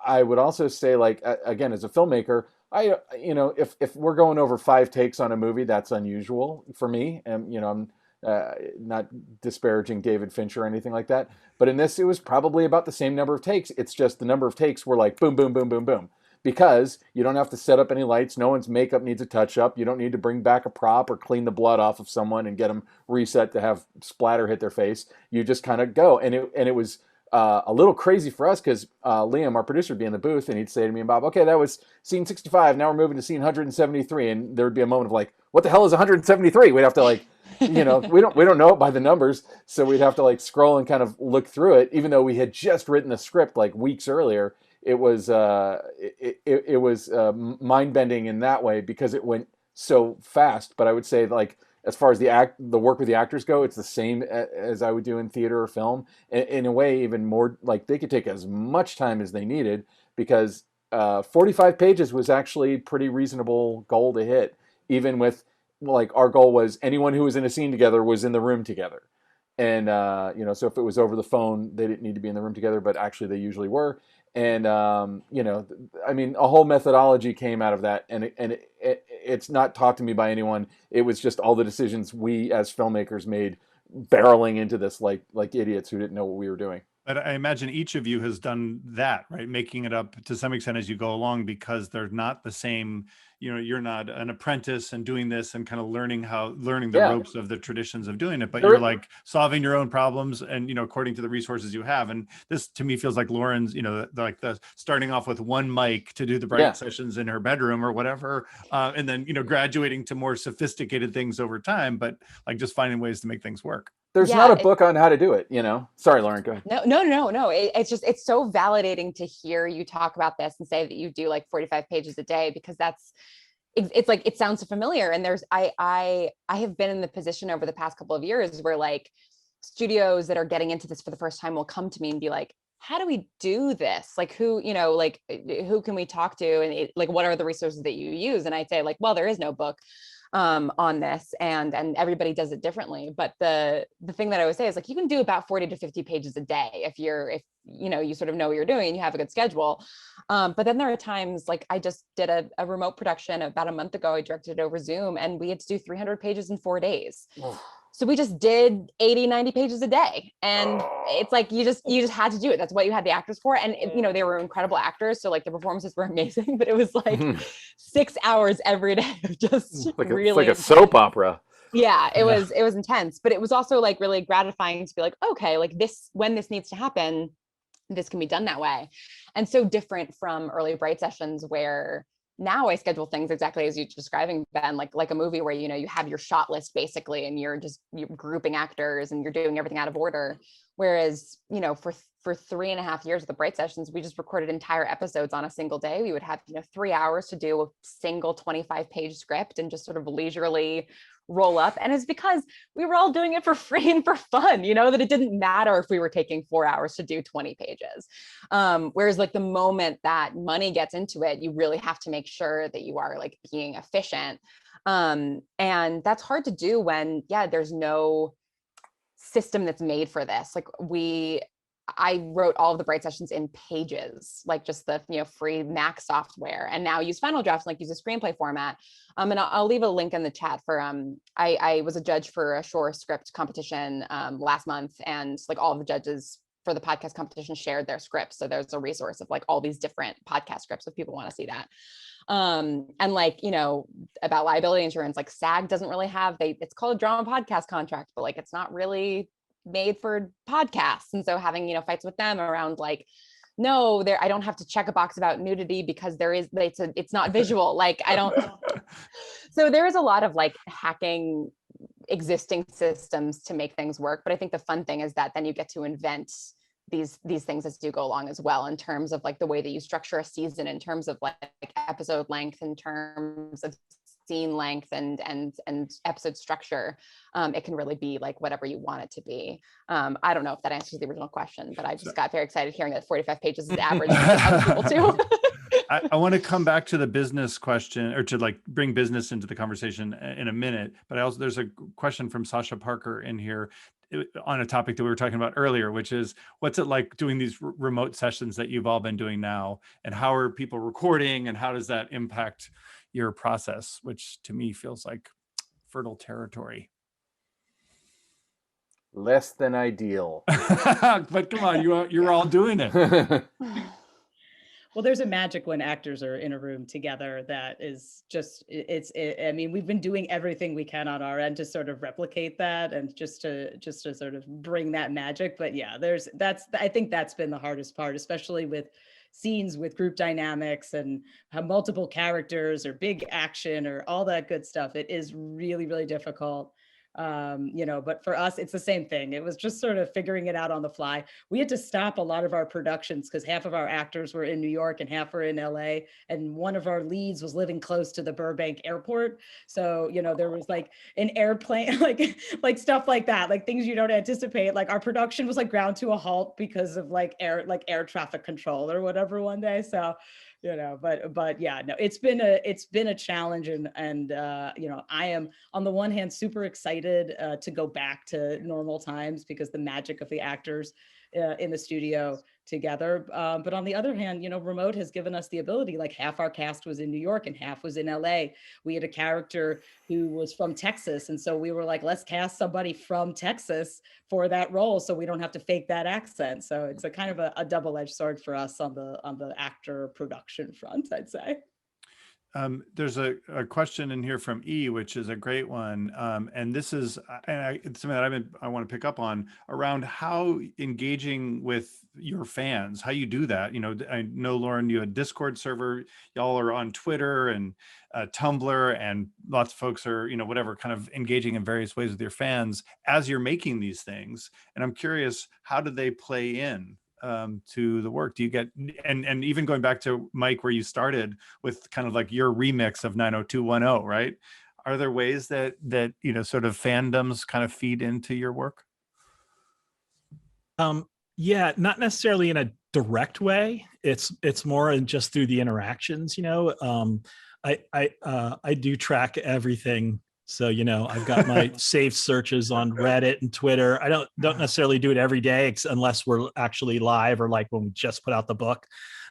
I would also say, like, again, as a filmmaker, if we're going over 5 takes on a movie, that's unusual for me. And I'm not disparaging David Fincher or anything like that, but in this, it was probably about the same number of takes. It's just the number of takes were like boom, boom, boom, boom, boom, because you don't have to set up any lights. No one's makeup needs a touch up. You don't need to bring back a prop or clean the blood off of someone and get them reset to have splatter hit their face. You just kind of go. And it was a little crazy for us because Liam, our producer, would be in the booth and he'd say to me and Bob, "Okay, that was scene 65. Now we're moving to scene 173." And there would be a moment of like, "What the hell is 173?" We'd have to like, we don't know it by the numbers. So we'd have to like scroll and kind of look through it, even though we had just written the script like weeks earlier. It was mind bending in that way because it went so fast. But I would say, like, as far as the work with the actors go, it's the same as I would do in theater or film. In a way, even more, like, they could take as much time as they needed, because 45 pages was actually pretty reasonable goal to hit. Even with, like, our goal was anyone who was in a scene together was in the room together. And, so if it was over the phone, they didn't need to be in the room together, but actually they usually were. And, I mean, a whole methodology came out of that, and it's not taught to me by anyone. It was just all the decisions we as filmmakers made, barreling into this like idiots who didn't know what we were doing. But I imagine each of you has done that, right? Making it up to some extent as you go along, because they're not the same. You're not an apprentice and doing this and kind of learning the ropes of the traditions of doing it, but you're like solving your own problems and, according to the resources you have. And this to me feels like Lauren's, like the starting off with one mic to do the bright sessions in her bedroom or whatever. And then, graduating to more sophisticated things over time, but like just finding ways to make things work. There's not a book on how to do it, Sorry, Lauren, go ahead. No. It's so validating to hear you talk about this and say that you do like 45 pages a day, because it's like, it sounds familiar. And I have been in the position over the past couple of years where like studios that are getting into this for the first time will come to me and be like, "How do we do this? Like who can we talk to? And like, what are the resources that you use?" And I say like, well, there is no book on this, and everybody does it differently. But the thing that I always say is like, you can do about 40 to 50 pages a day if you sort of know what you're doing and you have a good schedule. But then there are times, like I just did a remote production about a month ago. I directed it over Zoom, and we had to do 300 pages in 4 days. So we just did 80, 90 pages a day. And it's like, you just had to do it. That's what you had the actors for. And, they were incredible actors. So like the performances were amazing, but it was like 6 hours every day of just really. It's like a soap opera. Yeah, it was intense, but it was also like really gratifying to be like, okay, like when this needs to happen, this can be done that way. And so different from early bright sessions where now I schedule things exactly as you're describing, Ben, like a movie where, you have your shot list basically, and you're grouping actors and you're doing everything out of order. Whereas, for 3.5 years of the Bright Sessions, we just recorded entire episodes on a single day. We would have, 3 hours to do a single 25-page script and just sort of leisurely roll up. And it's because we were all doing it for free and for fun, that it didn't matter if we were taking 4 hours to do 20 pages. Whereas like the moment that money gets into it, you really have to make sure that you are like being efficient. And that's hard to do when, there's no system that's made for this. Like I wrote all of the Bright Sessions in Pages, like just the free Mac software, and now use Final Draft, like use a screenplay format. And I'll leave a link in the chat for I was a judge for a short script competition last month, and like all of the judges for the podcast competition shared their scripts. So there's a resource of like all these different podcast scripts if people want to see that. And like, about liability insurance, like SAG doesn't really have, it's called a drama podcast contract, but like, it's not really made for podcasts. And so having, fights with them around like, no, I don't have to check a box about nudity because it's not visual. Like I don't, so there is a lot of like hacking existing systems to make things work. But I think the fun thing is that then you get to invent these things as you go along as well, in terms of like the way that you structure a season, in terms of like episode length, in terms of scene length and episode structure. It can really be like whatever you want it to be. I don't know if that answers the original question, but I just got very excited hearing that 45 pages is average for other people too. I want to come back to the business question, or to like bring business into the conversation in a minute, but there's a question from Sasha Parker in here on a topic that we were talking about earlier, which is what's it like doing these remote sessions that you've all been doing now, and how are people recording, and how does that impact your process, which to me feels like fertile territory. Less than ideal. But come on, you're all doing it. Well, there's a magic when actors are in a room together that is just, I mean, we've been doing everything we can on our end to sort of replicate that, and just to sort of bring that magic. But yeah, I think that's been the hardest part, especially with scenes with group dynamics and have multiple characters or big action or all that good stuff. It is really, really difficult. But for us, it's the same thing. It was just sort of figuring it out on the fly. We had to stop a lot of our productions because half of our actors were in New York and half were in LA. And one of our leads was living close to the Burbank airport. So, there was like an airplane, like stuff like that, like things you don't anticipate. Like our production was like ground to a halt because of like air traffic control or whatever one day. So, but yeah, no, it's been a challenge, and I am on the one hand super excited to go back to normal times because the magic of the actors in the studio together. But on the other hand, remote has given us the ability, like half our cast was in New York and half was in LA. We had a character who was from Texas. And so we were like, let's cast somebody from Texas for that role so we don't have to fake that accent. So it's a kind of a double-edged sword for us on the actor production front, I'd say. There's a question in here from E, which is a great one. And this is it's something that I want to pick up on, around how engaging with your fans, how you do that. I know, Lauren, you have a Discord server, y'all are on Twitter and Tumblr, and lots of folks are, whatever, kind of engaging in various ways with your fans as you're making these things. And I'm curious, how do they play in to the work? Do you get, and even going back to Mike, where you started with kind of like your remix of 90210, right? Are there ways that sort of fandoms kind of feed into your work? Yeah, not necessarily in a direct way. It's more in just through the interactions. I do track everything. So, I've got my saved searches on Reddit and Twitter. I don't necessarily do it every day unless we're actually live, or like when we just put out the book.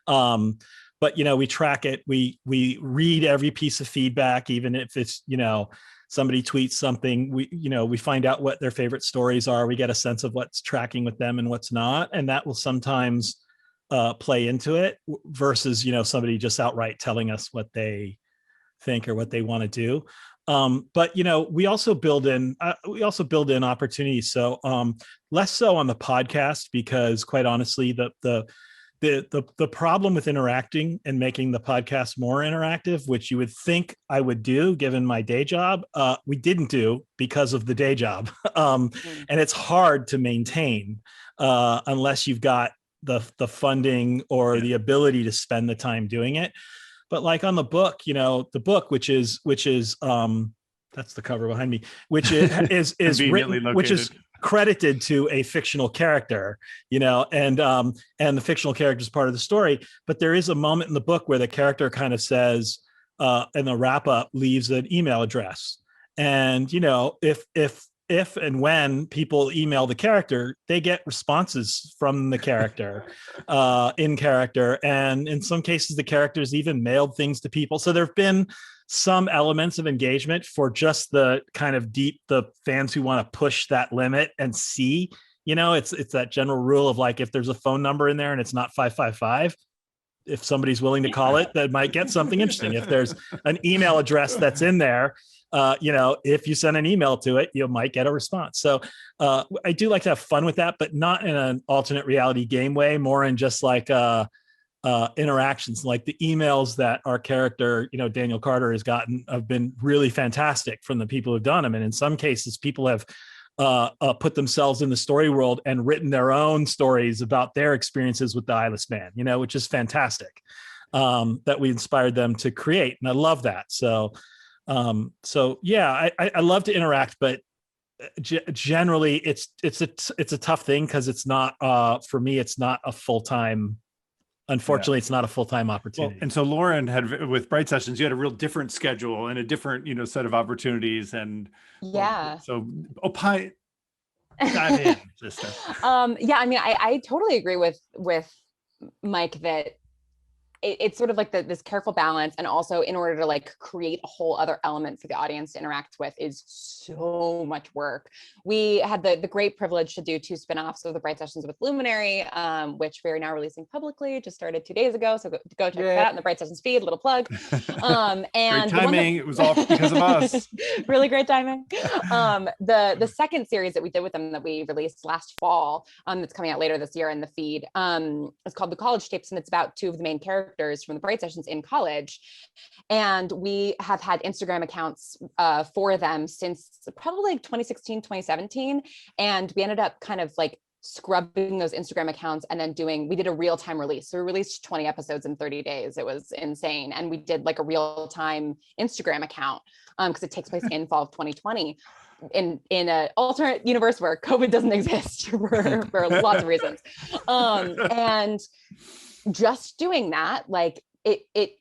But, we track it. We read every piece of feedback, even if it's, somebody tweets something, we find out what their favorite stories are. We get a sense of what's tracking with them and what's not. And that will sometimes play into it versus, somebody just outright telling us what they think or what they want to do. But we also build in opportunities. So less so on the podcast, because quite honestly, the the problem with interacting and making the podcast more interactive, which you would think I would do given my day job, we didn't do because of the day job. And it's hard to maintain unless you've got the funding or the ability to spend the time doing it. But like on the book, the book, which is that's the cover behind me, which is written, which is credited to a fictional character, and the fictional character is part of the story. But there is a moment in the book where the character kind of says, in the wrap up, leaves an email address. And, if and when people email the character, they get responses from the character in character. And in some cases, the characters even mailed things to people. So there've been some elements of engagement for just the kind of the fans who want to push that limit and see, it's that general rule of like, if there's a phone number in there and it's not 555, if somebody's willing to call it, that might get something interesting. If there's an email address that's in there, if you send an email to it, you might get a response. So I do like to have fun with that, but not in an alternate reality game way, more in just like interactions. Like the emails that our character, Daniel Carter, has gotten have been really fantastic from the people who've done them. And in some cases, people have put themselves in the story world and written their own stories about their experiences with the eyeless man, which is fantastic, that we inspired them to create. And I love that. So yeah, I love to interact, but generally it's a tough thing because it's not, for me, it's not a full-time. Unfortunately, it's not a full-time opportunity. Well, and so Lauren had, with Bright Sessions, you had a real different schedule and a different, set of opportunities. And so dive in, sister. Yeah, I mean, I totally agree with Mike that it's sort of like this careful balance, and also in order to like create a whole other element for the audience to interact with is so much work. We had the great privilege to do 2 spinoffs of the Bright Sessions with Luminary, which we are now releasing publicly. Just started 2 days ago, so go check that out in the Bright Sessions feed. Little plug. And great timing. It was all because of us. Really great timing. The second series that we did with them that we released last fall, that's coming out later this year in the feed, is called The College Tapes, and it's about 2 of the main characters from the Bright Sessions in college. And we have had Instagram accounts for them since probably 2016, 2017. And we ended up kind of like scrubbing those Instagram accounts and then we did a real-time release. So we released 20 episodes in 30 days. It was insane. And we did like a real-time Instagram account because it takes place in fall of 2020. In an alternate universe where COVID doesn't exist for lots of reasons. And just doing that, like it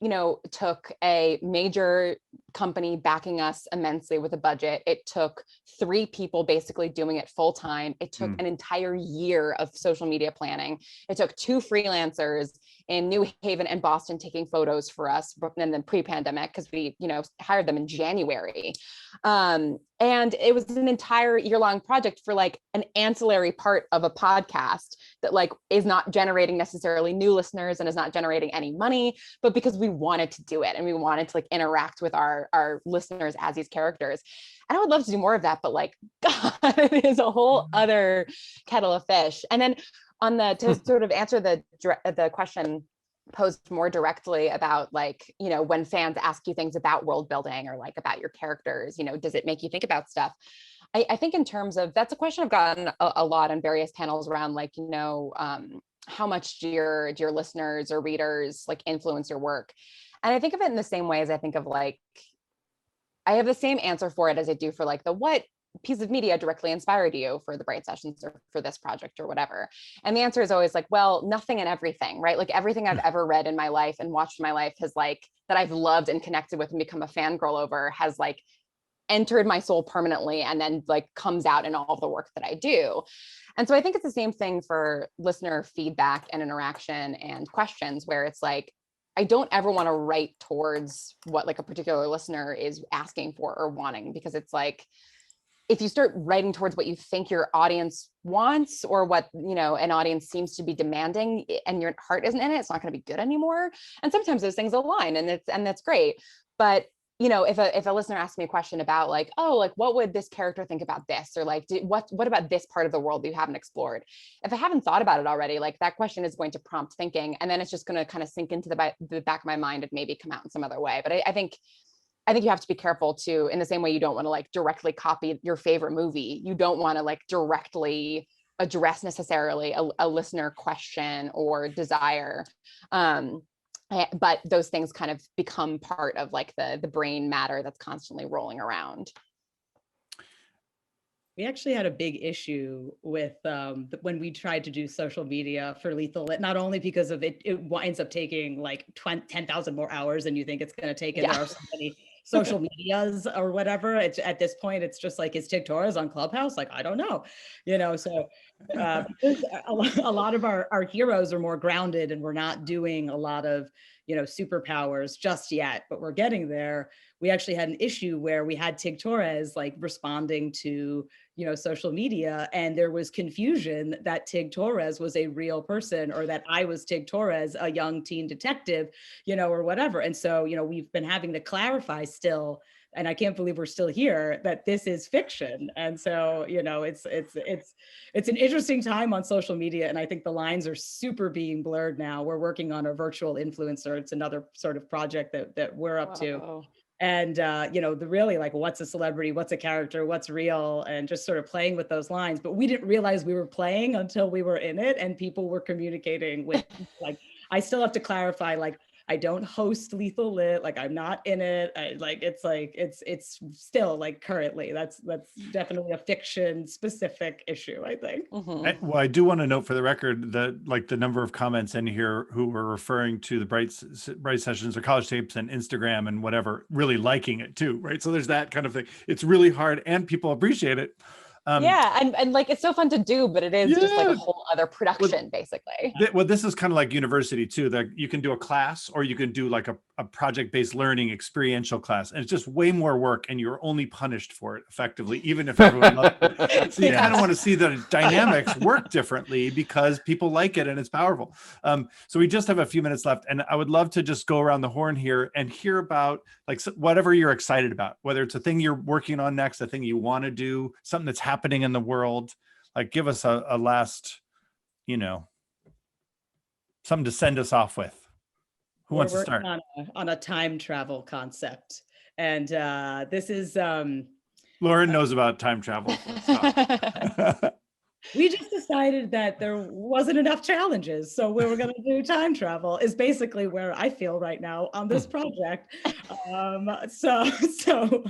took a major company backing us immensely with a budget. It took 3 people basically doing it full time. It took an entire year of social media planning. It took 2 freelancers in New Haven and Boston taking photos for us, and then pre-pandemic, because we, hired them in January. And it was an entire year-long project for like an ancillary part of a podcast that like is not generating necessarily new listeners and is not generating any money, but because we wanted to do it and we wanted to like interact with our listeners as these characters. And I would love to do more of that, but like, God, it is a whole other kettle of fish. And then to sort of answer the question posed more directly about like, when fans ask you things about world building or like about your characters, does it make you think about stuff? I think in terms of, that's a question I've gotten a lot on various panels around like, how much do your listeners or readers like influence your work? And I think of it in the same way as I think of like, I have the same answer for it as I do for like what piece of media directly inspired you for the Bright Sessions or for this project or whatever. And the answer is always like, well, nothing and everything, right? Like everything I've ever read in my life and watched in my life has like, that I've loved and connected with and become a fangirl over, has like entered my soul permanently and then like comes out in all of the work that I do. And so I think it's the same thing for listener feedback and interaction and questions, where it's like, I don't ever want to write towards what like a particular listener is asking for or wanting, because it's like, if you start writing towards what you think your audience wants or what, an audience seems to be demanding and your heart isn't in it, it's not going to be good anymore. And sometimes those things align and that's great. But, you know, if a listener asks me a question about like, oh, like what would this character think about this? Or like, what about this part of the world that you haven't explored? If I haven't thought about it already, like that question is going to prompt thinking, and then it's just going to kind of sink into the back of my mind and maybe come out in some other way. But I think you have to be careful too, in the same way you don't want to like directly copy your favorite movie. You don't want to like directly address necessarily a listener question or desire. But those things kind of become part of like the brain matter that's constantly rolling around. We actually had a big issue with when we tried to do social media for Lethal Lit, not only because of it winds up taking like 10,000 more hours than you think it's going to take. And there are so many social medias or whatever. It's, at this point, it's just like, is Tig Torres on Clubhouse? Like, I don't know, you know, so because a lot of our heroes are more grounded, and we're not doing a lot of, you know, superpowers just yet, but we're getting there. We actually had an issue where we had Tig Torres like responding to, you know, social media, and there was confusion that Tig Torres was a real person, or that I was Tig Torres, a young teen detective, you know, or whatever. And so, you know, we've been having to clarify still, and I can't believe we're still here, that this is fiction. And so, you know, it's an interesting time on social media, and I think the lines are super being blurred now. We're working on a virtual influencer. It's another sort of project that we're up to. And, you know, the really like, what's a celebrity, what's a character, what's real, and just sort of playing with those lines. But we didn't realize we were playing until we were in it, and people were communicating with like, I still have to clarify, like, I don't host Lethal Lit, like I'm not in it. It's still like currently, that's definitely a fiction specific issue, I think. Well, I do want to note for the record that like the number of comments in here who were referring to the Bright Sessions or College Tapes and Instagram and whatever, really liking it too, right? So there's that kind of thing. It's really hard, and people appreciate it. Yeah, and like it's so fun to do, but it is just like a whole other production, basically. Well, this is kind of like university too, that you can do a class, or you can do like a project-based learning experiential class, and it's just way more work, and you're only punished for it effectively, even if everyone loves it. So you kind of want to see the dynamics work differently because people like it and it's powerful. So we just have a few minutes left, and I would love to just go around the horn here and hear about like whatever you're excited about, whether it's a thing you're working on next, a thing you want to do, something that's happening in the world. Like give us a last, you know, something to send us off with. Who wants to start? On a time travel concept. And this is... Lauren knows about time travel. We just decided that there wasn't enough challenges, so we were going to do time travel, is basically where I feel right now on this project. So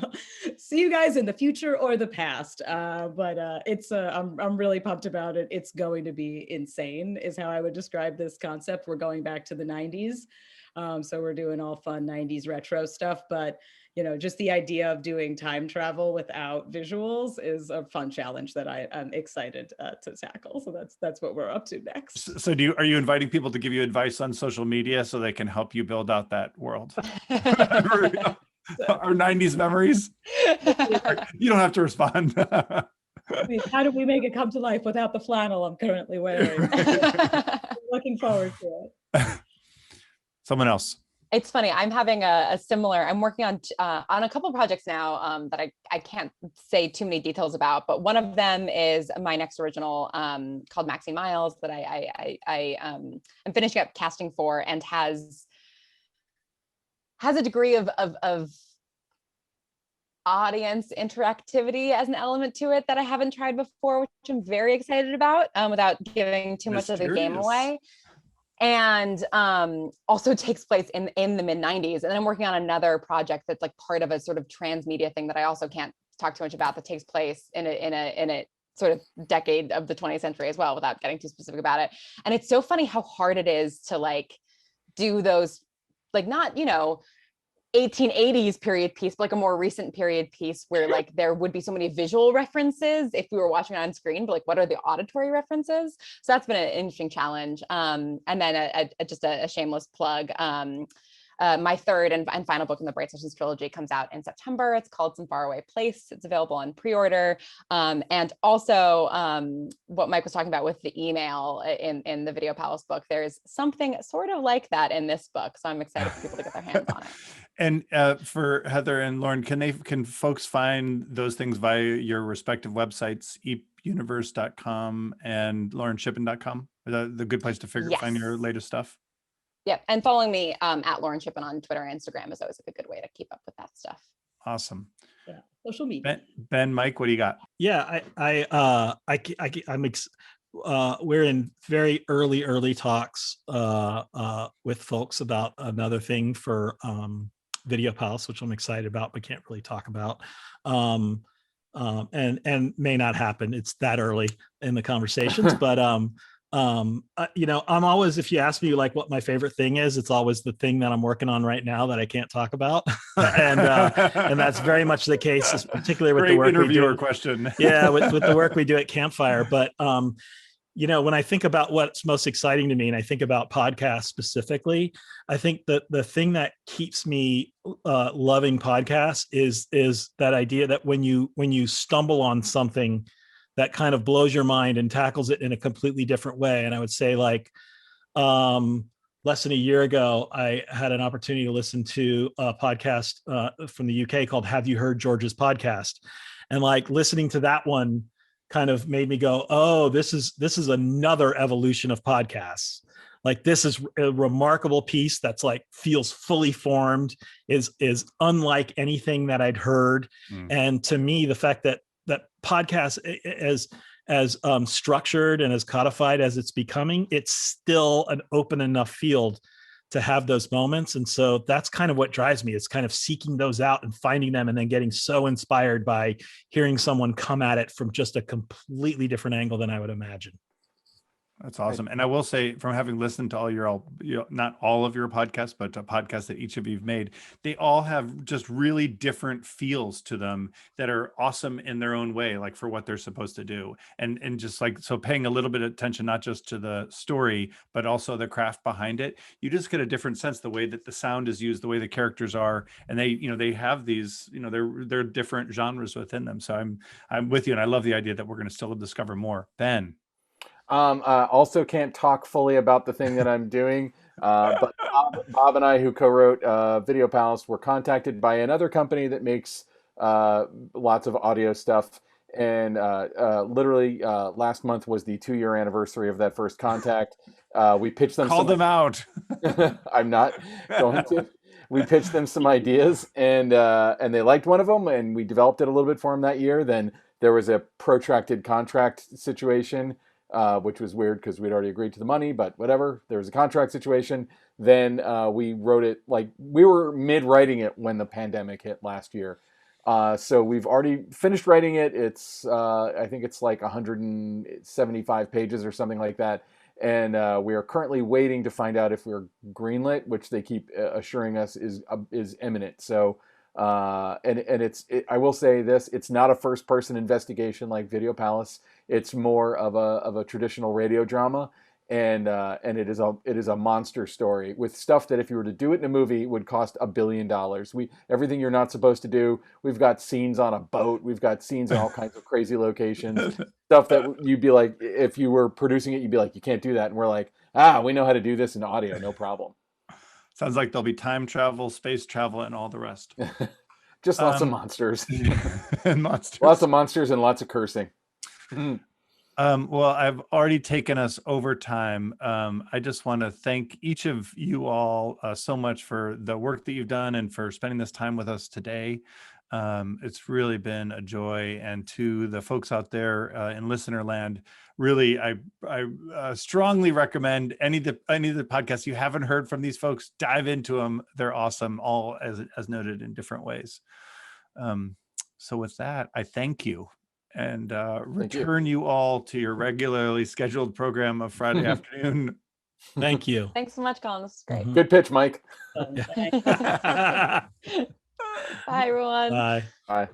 see you guys in the future or the past. But it's I'm really pumped about it. It's going to be insane, is how I would describe this concept. We're going back to the 90s. So we're doing all fun 90s retro stuff, but you know, just the idea of doing time travel without visuals is a fun challenge that I am excited to tackle. So that's what we're up to next. So are you inviting people to give you advice on social media so they can help you build out that world? Our 90s memories? You don't have to respond. How do we make it come to life without the flannel I'm currently wearing? Looking forward to it. Someone else. It's funny. I'm having a similar. I'm working on a couple of projects now that I can't say too many details about. But one of them is my next original called Maxine Miles that I'm finishing up casting for, and has a degree of audience interactivity as an element to it that I haven't tried before, which I'm very excited about. Without giving too much of the game away. And also takes place in the mid 90s. And then I'm working on another project that's like part of a sort of transmedia thing that I also can't talk too much about, that takes place in a sort of decade of the 20th century as well, without getting too specific about it. And it's so funny how hard it is to like do those, like not, you know, 1880s period piece, but like a more recent period piece where like there would be so many visual references if we were watching it on screen, but like what are the auditory references? So that's been an interesting challenge. And then just a shameless plug. my third and final book in the Bright Sessions trilogy comes out in September. It's called Some Faraway Place. It's available on pre-order. And also what Mike was talking about with the email in the Video Palace book, there's something sort of like that in this book. So I'm excited for people to get their hands on it. And for Heather and Lauren, can folks find those things via your respective websites, eepuniverse.com and laurenshippen.com? The good place to find your latest stuff? Yep. And following me at Lauren Shippen on Twitter and Instagram is always a good way to keep up with that stuff. Awesome. Yeah. Social media. Ben, Mike, what do you got? Yeah, we're in very early talks with folks about another thing for Video Palace, which I'm excited about, but can't really talk about. And may not happen. It's that early in the conversations, but I'm always, if you ask me like what my favorite thing is, it's always the thing that I'm working on right now that I can't talk about. and that's very much the case, particularly with the work interviewer we do. Question. Yeah. With the work we do at Campfire. But, when I think about what's most exciting to me, and I think about podcasts specifically, I think that the thing that keeps me loving podcasts is that idea that when you stumble on something that kind of blows your mind and tackles it in a completely different way. And I would say less than a year ago, I had an opportunity to listen to a podcast from the UK called Have You Heard George's Podcast? And like listening to that one kind of made me go, oh, this is another evolution of podcasts. Like this is a remarkable piece that's like feels fully formed, is unlike anything that I'd heard. And to me, the fact that podcasts as structured and as codified as it's becoming, it's still an open enough field to have those moments. And so that's kind of what drives me. It's kind of seeking those out and finding them and then getting so inspired by hearing someone come at it from just a completely different angle than I would imagine. That's awesome. And I will say, from having listened to not all of your podcasts, but a podcast that each of you've made, they all have just really different feels to them that are awesome in their own way, like for what they're supposed to do. And just like, so paying a little bit of attention, not just to the story, but also the craft behind it, you just get a different sense, the way that the sound is used, the way the characters are, and they have these, they're different genres within them. So I'm with you. And I love the idea that we're going to still discover more. Ben. Also can't talk fully about the thing that I'm doing, but Bob and I, who co-wrote Video Palace, were contacted by another company that makes lots of audio stuff. And literally last month was the 2-year anniversary of that first contact. We pitched them. Call them out. I'm not going to. We pitched them some ideas, and they liked one of them, and we developed it a little bit for them that year. Then there was a protracted contract situation, which was weird because we'd already agreed to the money, but whatever. There was a contract situation. Then we wrote it, like we were mid-writing it when the pandemic hit last year. So we've already finished writing it. It's I think it's like 175 pages or something like that. And we are currently waiting to find out if we're greenlit, which they keep assuring us is imminent. So I will say this: it's not a first-person investigation like Video Palace. It's more of a traditional radio drama, and it is a monster story with stuff that if you were to do it in a movie would cost $1 billion. Everything you're not supposed to do. We've got scenes on a boat. We've got scenes in all kinds of crazy locations. Stuff that you'd be like, if you were producing it, you'd be like, you can't do that. And we're like, we know how to do this in audio, no problem. Sounds like there'll be time travel, space travel, and all the rest. Just lots of monsters. And monsters. Lots of monsters and lots of cursing. Well, I've already taken us over time. I just want to thank each of you all so much for the work that you've done and for spending this time with us today. It's really been a joy. And to the folks out there in listener land, really, I strongly recommend any of the podcasts you haven't heard from these folks. Dive into them; they're awesome, all as noted in different ways. So with that, I thank you and return you all to your regularly scheduled program of Friday afternoon. Thank you. Thanks so much, Colin. This is great. Good pitch, Mike. Bye, everyone. Bye. Bye.